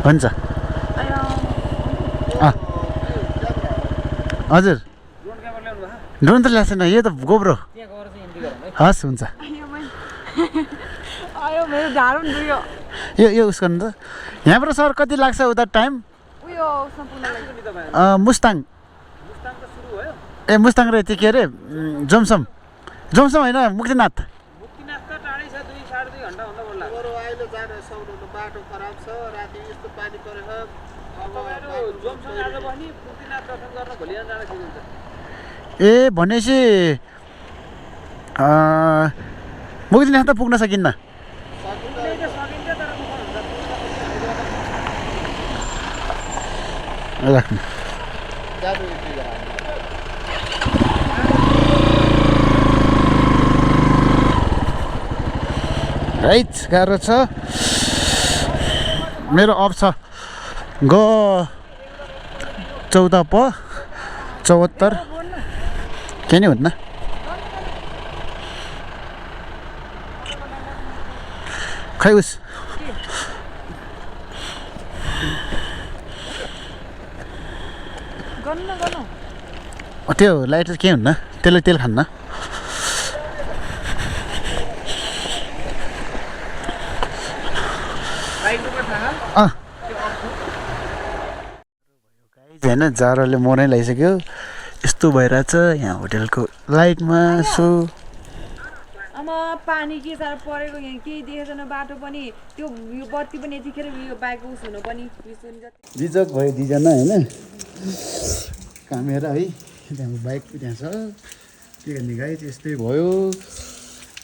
हुन्छ हजुर ड्रोन त ल्याएको छैन यो त गोब्रो हस् हुन्छ यो उस गर्नु त यहाँबाट सर कति लाग्छ उता टाइम मुस्ताङ ए मुस्ताङ र त्यो के अरे जोमसम होइन मुक्तिनाथ बाटो खराब छ राति यस्तो पानी परेछ ए भनेपछि मुक्तिनाथ त पुग्न सकिन्न राख्नु राइट गाह्रो छ मेरो अफ छ ग 14 प 74 के नि हुन्न खै उस त्यो लाइट के हुन्न त्यसले तेल खान्न होइन जाडोले मरै लगाइसक्यो यस्तो भइरहेछ यहाँ होटेलको लाइटमा सो पानी के साह्रो परेको यहाँ केही देखेको बाटो पनि त्यो यो बत्ती पनि यतिखेर यो बाइक उस हुनु पनि रिजक भयो दुईजना होइन कामेर है त्यहाँ बाइक त्यहाँ छ के गर्ने गाई त्यस्तै भयो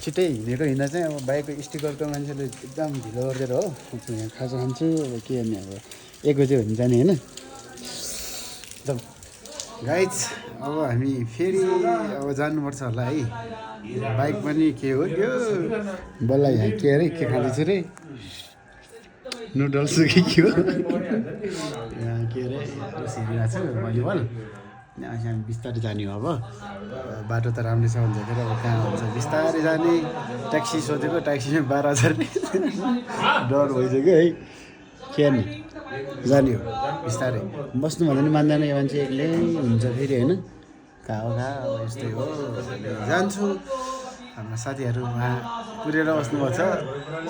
छिट्टै हिँड्दा चाहिँ अब बाइकको स्टिकरको मान्छेले एकदम ढिलो गरिदिएर हो यहाँ खाजा खान्छु अब के गर्ने अब 1 बजे हुन्छ जाने होइन गाइज अब हामी फेरि अब जानुपर्छ होला है बाइक पनि के हो त्यो बल्ल यहाँ के अरे के खाँदैछु रे नुडल्स के हो यहाँ के अरे हेरिरहेको छु भलिबल हामी बिस्तारै जाने हो अब बाटो त राम्रै छ भन्छ अब कहाँ हुन्छ बिस्तारै जाने ट्याक्सी सोधेको ट्याक्सीमा 12,000 डर भइसक्यो है के गर्ने जाने हो बिस्तारै बस्नु भन्दा पनि मान्दैन यो मान्छे एक्लै हुन्छ फेरि होइन कहाँ हो अब यस्तै हो जान्छु हाम्रो साथीहरू उहाँ पुरेर बस्नुभएको छ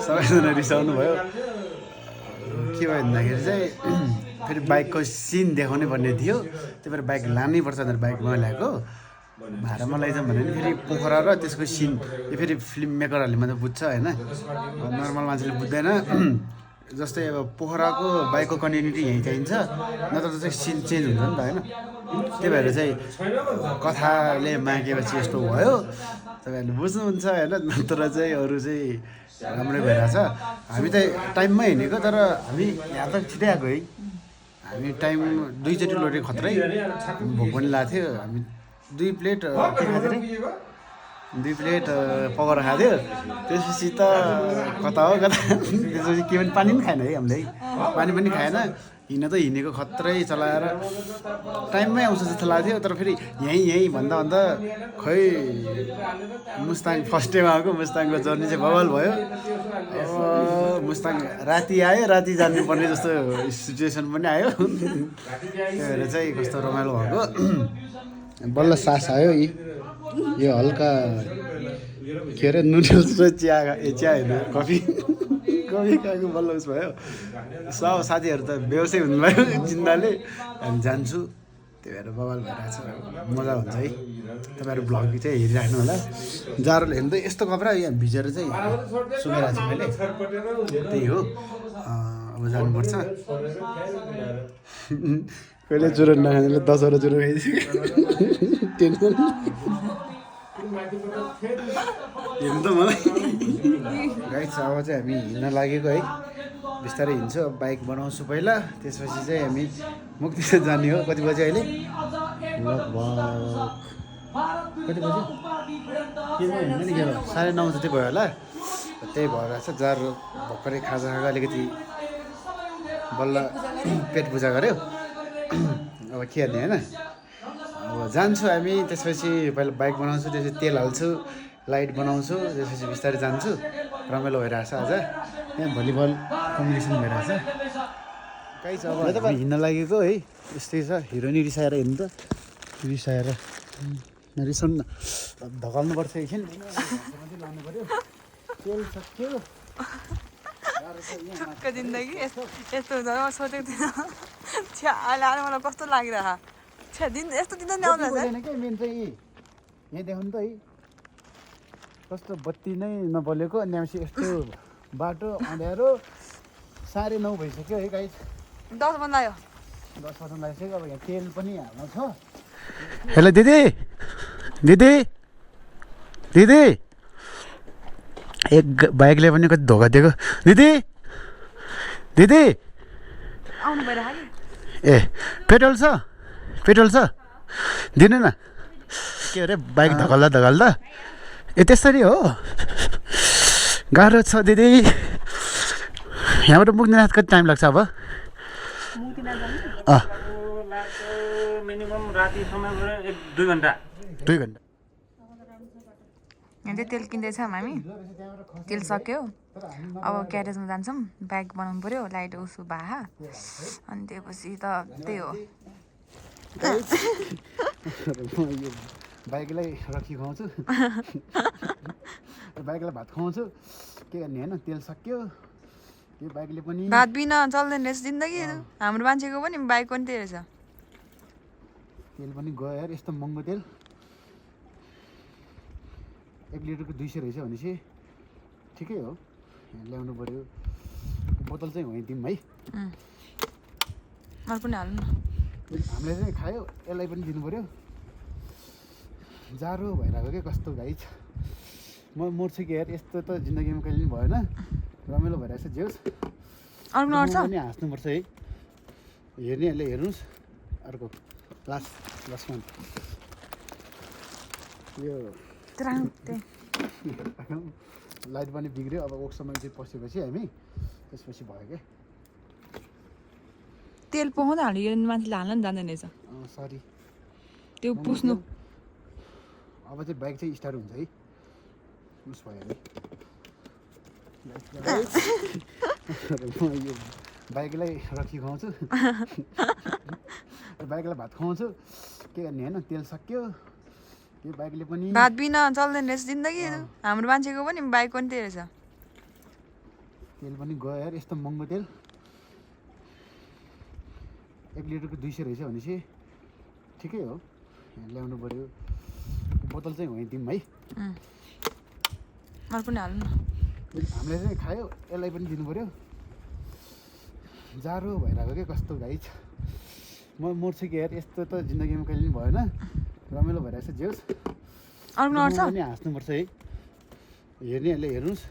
सबैजना रिसाउनु भयो के भयो भन्दाखेरि चाहिँ फेरि बाइकको सिन देखाउनै पर्ने थियो त्यही भएर बाइक लानै पर्छ भनेर बाइक नल्याएको भाडामा लैजाउँ भने पनि फेरि पोखरा र त्यसको सिन यो फेरि फिल्म मेकरहरूले मात्रै बुझ्छ होइन नर्मल मान्छेले बुझ्दैन जस्तै अब पोखराको बाइकको कन्टिन्युटी यहीँ चाहिन्छ नत्र चाहिँ सिन चेन्ज हुन्छ नि त होइन त्यही भएर चाहिँ कथाले मागेपछि यस्तो भयो तपाईँहरूले बुझ्नुहुन्छ होइन नत्र चाहिँ अरू चाहिँ राम्रै भइरहेछ हामी त टाइममै हिँडेको तर हामी यहाँ त छिटै आएको है हामी टाइम 2 चोटि लोटे खत्रै भोक पनि लागेको थियो हामी 2 प्लेट के खाएको थियो 2 प्लेट पकौडा खाएको थियो त्यसपछि त कता हो कता त्यसपछि के पनि पानी पनि खाएन है हामीले पानी पनि खाएन हिँड्न त हिँडेको खत्रै चलाएर टाइममै आउँछ जस्तो लाग्थ्यो तर फेरि यहीँ भन्दा भन्दा खै मुस्ताङ फर्स्ट टाइम आएको मुस्ताङको जर्नी चाहिँ बवाल भयो मुस्ताङ राति आयो राति जानुपर्ने जस्तो सिचुएसन पनि आयो त्यही भएर चाहिँ कस्तो रमाइलो भएको बल्ल सास आयो यो हल्का के अरे नुडल्स र चिया होइन कफी खाएको बल्ल उस भयो सब साथीहरू त बेहोसै हुनुभयो जिन्दाले हामी जान्छु त्यही भएर बवाल भइरहेको छ मजा हुन्छ है तपाईँहरू भ्लग चाहिँ हेरिराख्नु होला जाडोले हेर्नु त यस्तो कपडा यहाँ भिजेर चाहिँ सुकाइरहेको छु मैले त्यही हो अब जानुपर्छ कहिले ज्वरो नखानेले 10वटा ज्वरो खाइदिएको टेन्सन हेर्नु त मलाई गाइस अब चाहिँ हामी हिँड्न लागेको है बिस्तारै हिँड्छु अब बाइक बनाउँछु पहिला त्यसपछि चाहिँ हामी मुक्ति जाने हो कति बजी अहिले लगभग कति बजी के 9:30 जति भयो होला त्यही भएर चाहिँ जाडो भर्खरै खाजा खाएको अलिकति बल्ल पेट पूजा गऱ्यो अब के गर्ने होइन अब जान्छु हामी त्यसपछि पहिला बाइक बनाउँछु त्यसपछि तेल हाल्छु लाइट बनाउँछु त्यसपछि बिस्तारै जान्छु रमाइलो भइरहेछ आज यहाँ भलिबल कम्पिटिसन भइरहेछ कहीँ छ अब हिँड्न लागेको है यस्तै छ हिरोनी रिसाएर हिँड्नु त रिसाएर रिसाउनु धकाल्नुपर्छ एकछिन लानु पऱ्यो तेल सक्यो ठुक्क जिन्दगी यस्तो हुन्छ म सोचेको थिइनँ छ्या अहिले आएर मलाई कस्तो लागिरह छ्या दिन यस्तो दिन नै आउँदैन के मेन चाहिँ यहाँ देखाउनु त है कस्तो बत्ती नै नबलेको अनि यस्तो बाटो अँध्यारो 9:30 भइसक्यो है गाइस 10 बन्द आयो 10 बज्न लागिसक्यो अब यहाँ तेल पनि हाल्नु छ हेलो दिदी दिदी दिदी एक बाइकले पनि कति धोका दिएको दिदी दिदी आउनु भइरह ए पेट्रोल छ दिनु न के अरे बाइक धकाल्दा ए त्यसरी हो गाह्रो छ दिदी यहाँबाट मुक्तिनाथ कति टाइम लाग्छ अब मिनिमम रातिसम्म 2 घन्टा यहाँ चाहिँ तेल किन्दैछौँ हामी तेल सक्यो अब ग्यारेजमा जान्छौँ बाइक बनाउनु पऱ्यो लाइट उसो भए अनि त्यसपछि त त्यही हो बाइकलाई रक्सी खुवाउँछु बाइकलाई भात खुवाउँछु के गर्ने होइन तेल सक्यो यो बाइकले पनि भात बिना चल्दैन रहेछ जिन्दगी हाम्रो मान्छेको पनि बाइक पनि त्यही रहेछ तेल पनि गयो यार यस्तो महँगो तेल 1 लिटरको 200 रहेछ भनेपछि ठिकै हो ल्याउनु पऱ्यो बोतल चाहिँ होइदिउँ है अरू पनि हाल्नु न हामीले चाहिँ खायो यसलाई पनि दिनु पऱ्यो जाडो भइरहेको के कस्तो गाइस म मर्छु कि यार यस्तो त जिन्दगीमा कहिले पनि भएन रमाइलो भइरहेछ जेहोस् अरू पनि अट्छ पनि हाँस्नुपर्छ है हेर्नेहरूले हेर्नुहोस् अर्को लास्ट वान यो लाइट पनि बिग्रियो अब वर्कसम्म चाहिँ पसेपछि हामी त्यसपछि भयो क्या तेल पोखाउँदा हाल्यो मान्छेले हाल्न नि जान्दैन रहेछ सरी त्यो पुस्नु अब चाहिँ बाइक चाहिँ स्टार्ट हुन्छ है उस भयो है यो बाइकलाई रक्सी खुवाउँछु बाइकलाई भात खुवाउँछु के गर्ने होइन तेल सक्यो यो बाइकले पनि भात बिना चल्दैन रहेछ जिन्दगी हाम्रो मान्छेको पनि बाइक पनि त्यही रहेछ तेल पनि गयो यार यस्तो महँगो तेल 1 लिटरको 200 रहेछ भनेपछि ठिकै हो ल्याउनु पऱ्यो बोतल चाहिँ होइदिउँ है अरू पनि हाल्नु न हामीले चाहिँ खायो यसलाई पनि दिनु पऱ्यो जाडो भइरहेको के कस्तो गाइज म मर्छु कि यार यस्तो त जिन्दगीमा कहिले पनि भएन रमाइलो भइरहेको छ जेस अर्को नर्छ पनि हाँस्नुपर्छ है हेर्नेहरूले हेर्नुहोस्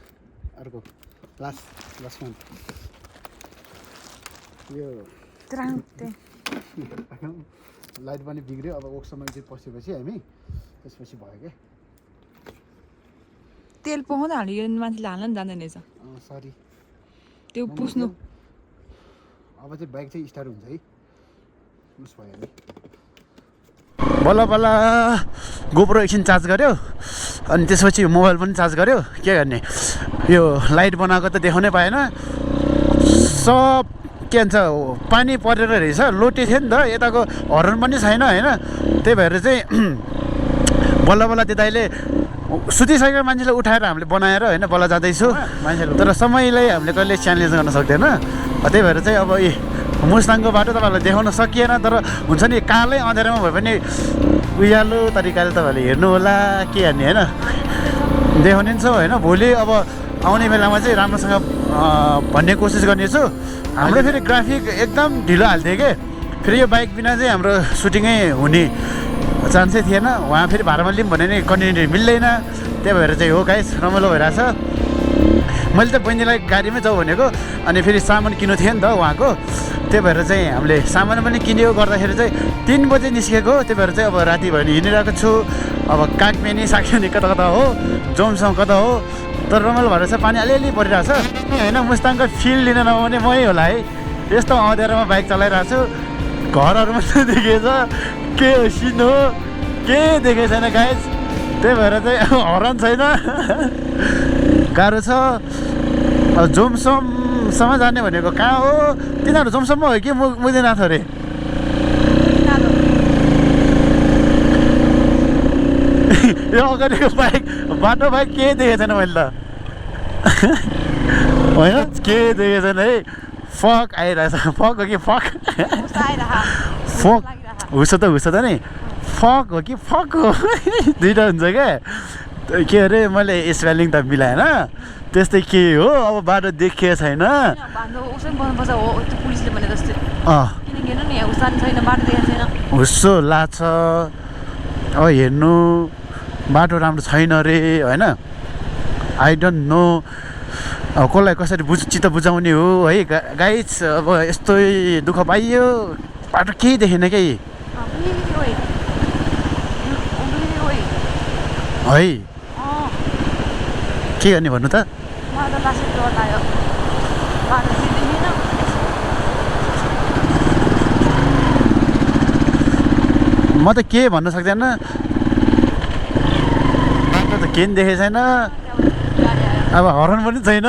अर्को लास्ट वान यो लाइट पनि बिग्रियो अब ओक्समा चाहिँ पसेपछि हामी त्यसपछि भयो क्या तेल पाउँदा हाल्यो मान्छेले हाल्न नि जान्दैन रहेछ सरी त्यो पुस्नु अब चाहिँ बाइक चाहिँ स्टार्ट हुन्छ है उस भयो नि बल्ल बल्ल गोप्रो एकछिन चार्ज गऱ्यो अनि त्यसपछि मोबाइल पनि चार्ज गऱ्यो के गर्ने यो लाइट बनाएको त देखाउनै पाएन सब के भन्छ पानी परेर रहेछ लोटे थियो नि त यताको हर्न पनि छैन होइन त्यही भएर चाहिँ बल्ल बल्ल त्यो दाइले सुतिसकेको मान्छेलाई उठाएर हामीले बनाएर होइन बल्ल जाँदैछु मान्छेहरू तर समयलाई हामीले कहिले च्यालेन्ज गर्न सक्दैन त्यही भएर चाहिँ अब मुस्ताङको बाटो तपाईँहरूलाई देखाउन सकिएन तर हुन्छ नि कालै अँध्यारोमा भए पनि उज्यालो तरिकाले तपाईँहरूले हेर्नु होला के हेर्ने होइन देखाउने पनि छ होइन भोलि अब आउने बेलामा चाहिँ राम्रोसँग भन्ने कोसिस गर्नेछु हाम्रो फेरि ग्राफिक एकदम ढिलो हाल्थ्यो कि फेरि यो बाइक बिना चाहिँ हाम्रो सुटिङै हुने चान्सै थिएन उहाँ फेरि भाडामा लिउँ भने नि कन्टिन्युटी मिल्दैन त्यही भएर चाहिँ हो गाइस रमाइलो भइरहेछ मैले त बहिनीलाई गाडीमै जाउँ भनेको अनि फेरि सामान किन्नु थियो नि त उहाँको त्यही भएर चाहिँ हामीले सामान पनि किन्यो गर्दाखेरि चाहिँ 3 बजे निस्केको त्यही भएर चाहिँ अब राति भयो भने हिँडिरहेको छु अब कागमेनी सागमेनी कता कता हो जोमसम कता हो तर रमाइलो भएर चाहिँ पानी अलिअलि परिरहेछ होइन मुस्ताङको फिल लिन नपाउने मै होला है यस्तो अँध्यारोमा बाइक चलाइरहेको छु घरहरू मात्रै देखेछ के हो सिन हो के देखेको छैन गाइस त्यही भएर चाहिँ हरन छैन गाह्रो छ अब जोमसमसम्म जाने भनेको कहाँ हो तिनीहरू जोमसम्म हो कि मुदिनाथ अरे यो अगाडिको बाइक बाटो बाइक केही देखेको छैन मैले त होइन केही देखेको छैन है फक आइरहेछ फक हो कि फक फक हुसो त नि फक हो कि फक हो दुइटा हुन्छ क्या के अरे मैले स्पेलिङ त मिलाएन त्यस्तै के हो अब बाटो देखिएको छैन हुस्सो लाग्छ अब हेर्नु बाटो राम्रो छैन अरे होइन आई डोन्ट नो अब कसलाई कसरी चित्त बुझाउने हो है गाइज अब यस्तै दुःख पाइयो बाटो केही देखेन क्या है के गर्ने भन्नु त म त के भन्न सक्दैन बाटो त केही पनि देखेको छैन अब हरन पनि छैन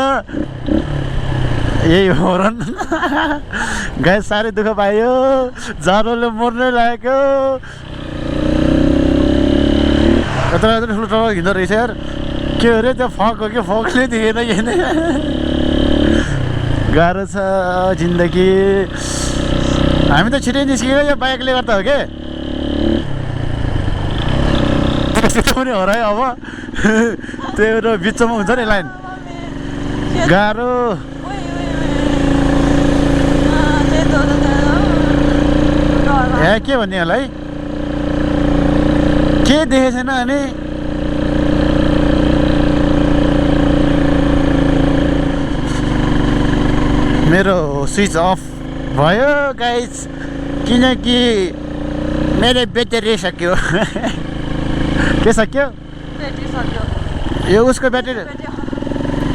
यही हरन गाई साह्रै दुःख पायो जाडोले मर्नै लागेको यत्रो यत्रो ठुलो ट्रक हिँड्दो रहेछ यार के अरे त्यो फक हो कि फकले देखेन कि गाह्रो छ जिन्दगी हामी त छिटै निस्कियो यो बाइकले गर्दा हो कि पनि हरायो अब त्यो बिचमा हुन्छ नि लाइन गाह्रो ए के भन्ने होला है के देखेको छैन अनि मेरो स्विच अफ भयो गाइज किनकि मेरो ब्याट्री सक्यो के सक्यो यो उसको ब्याट्री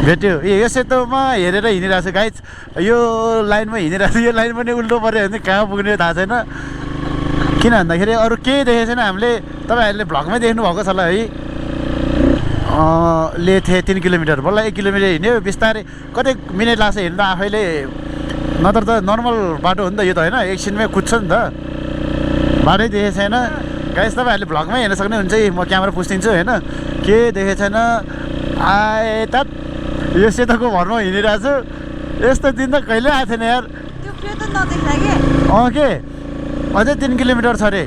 भेट्यो यो सेतोमा हेरेर हिँडिरहेको छु गाइज यो लाइनमा हिँडिरहेको छु यो लाइन पनि उल्टो पऱ्यो भने कहाँ पुग्ने थाहा छैन किन भन्दाखेरि अरू केही देखेको छैन हामीले तपाईँहरूले भ्लगमै देख्नु भएको छ होला है ले थिएँ 3 किलोमिटर बल्ल 1 किलोमिटर हिँड्यो बिस्तारै कतै मिनट लाग्छ हिँड्दा आफैले नत्र त नर्मल बाटो हो नि त यो त होइन एकछिनमै कुद्छ नि त बाटै देखेको छैन गाइस तपाईँहरूले भ्लगमै हेर्न सक्नुहुन्छ है म क्यामेरा पुस्दिन्छु होइन के देखेको छैन आए त यो सेतोको भरमा हिँडिरहेको छु यस्तो दिन त कहिले आएको थिएन यार के अझै 3 किलोमिटर छ अरे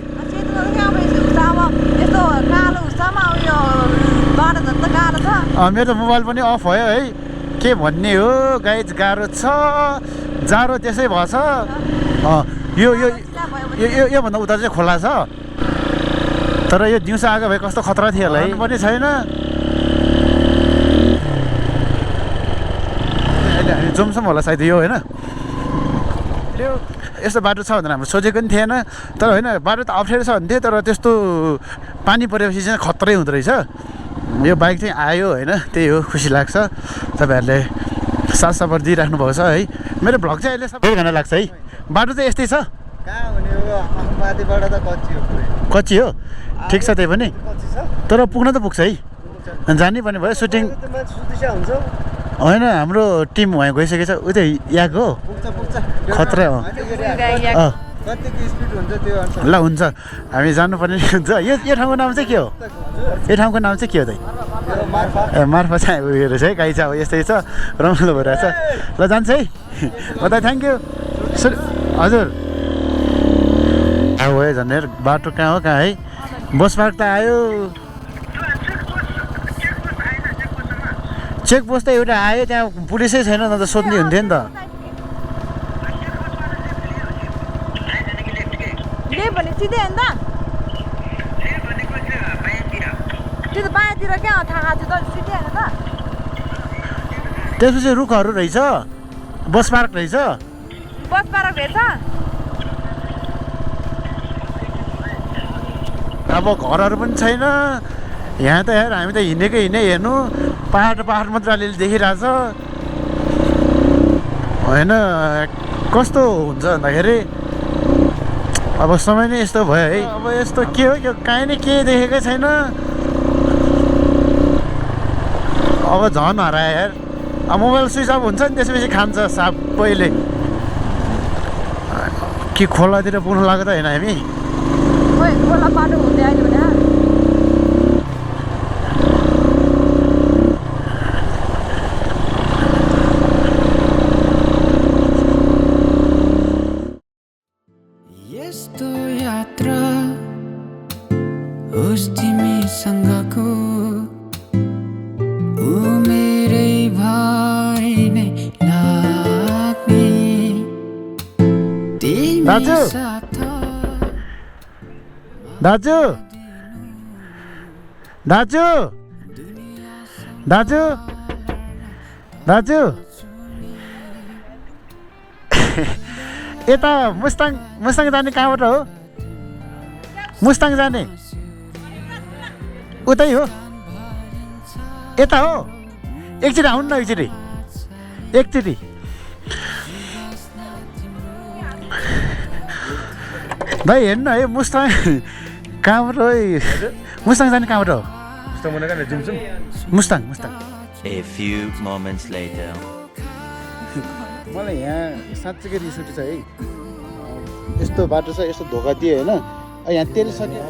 मेरो त मोबाइल पनि अफ भयो है के भन्ने हो गाइज गाह्रो छ जाडो त्यसै भएछ यो यो यो यो योभन्दा उता चाहिँ खोला छ तर यो दिउँसो आएको भए कस्तो खतरा थियो होला है पनि छैन अहिले हामी जमसम्म होला सायद यो होइन यो यस्तो बाटो छ भनेर हाम्रो सोचेको पनि थिएन तर होइन बाटो त अप्ठ्यारो छ भन्थ्यो तर त्यस्तो पानी परेपछि चाहिँ खतरै हुँदो रहेछ यो बाइक चाहिँ आयो होइन त्यही हो खुसी लाग्छ तपाईँहरूले साथ सफर दिइराख्नु भएको छ है मेरो भ्लग चाहिँ अहिले सबै घन्टा लाग्छ है बाटो चाहिँ यस्तै छ कहाँ हुने हो माथिबाट त कच्ची हो पुरै कच्ची हो ठिक छ त्यही पनि कच्ची छ तर पुग्न त पुग्छ है जानै पर्ने भयो सुटिङ सुतिसा हुन्छ होइन हाम्रो टिम वहाँ गइसकेको छ उतै यहाँको हो पुग्छ पुग्छ खतरा हो कतिको स्पिड हुन्छ त्यो अनुसार ल हुन्छ हामी जानुपर्ने हुन्छ यो ठाउँको नाम चाहिँ के हो यो ठाउँको नाम चाहिँ के हो त ए मार्फा चाहिँ उयो रहेछ है गाई चाहिँ अब यस्तै छ रमाइलो भइरहेछ ल जान्छ है ल त थ्याङ्क यू हजुर अब है झन् बाटो कहाँ हो कहाँ है बस पार्क त आयो चेक पोस्ट त एउटा आयो त्यहाँ पुलिसै छैन न त सोध्ने हुन्थ्यो नि त भने सिधै होइन त्यो त बायाँतिर क्या थाहा थियो त सिधै होइन त त्यसपछि रुखहरू रहेछ बस पार्क रहेछ बस पार्क रहेछ अब घरहरू पनि छैन यहाँ त यार हामी त हिँडेकै हिँडे हेर्नु पहाड पहाड मात्र अलिअलि देखिरहेछ होइन कस्तो हुन्छ भन्दाखेरि अब समय नै यस्तो भयो है अब यस्तो के हो यो काहीँ नै केही देखेकै छैन अब झन् हरायो यार अब मोबाइल स्विच अफ हुन्छ नि त्यसपछि खान्छ सबैले के खोलातिर पुग्नु लाग्यो त होइन हामी खोला बाटो हुँदै अहिले भने यस्तो यात्रा होस् तिमीसँगको उमेरै भरि नै लाग्ने दाजु दाजु दाजु दाजु दाजु यता मुस्ताङ जाने कहाँबाट हो मुस्ताङ जाने उतै हो यता हो एकचोटि आउनु न एकचोटि भाइ हेर्नु है मुस्ताङ कहाँबाट हो मुस्ताङ जाने कहाँबाट हो Mustang A few moments later. मलाई यहाँ साँच्चीकै रिस उठेछ है यस्तो बाटो छ यस्तो धोका दियो होइन यहाँ तेल सक्यो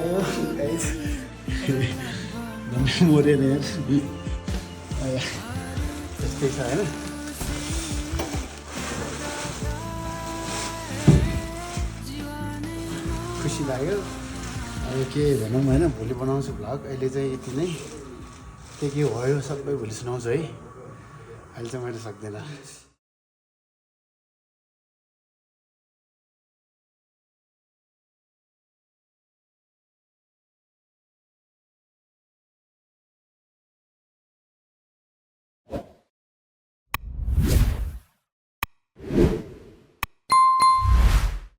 मरेन त्यस्तै छ होइन खुसी लाग्यो अब के भनौँ होइन भोलि बनाउँछु भ्लग अहिले चाहिँ यति नै के भयो सबै भोलि सुनाउँछु है अहिले चाहिँ मैले सक्दैन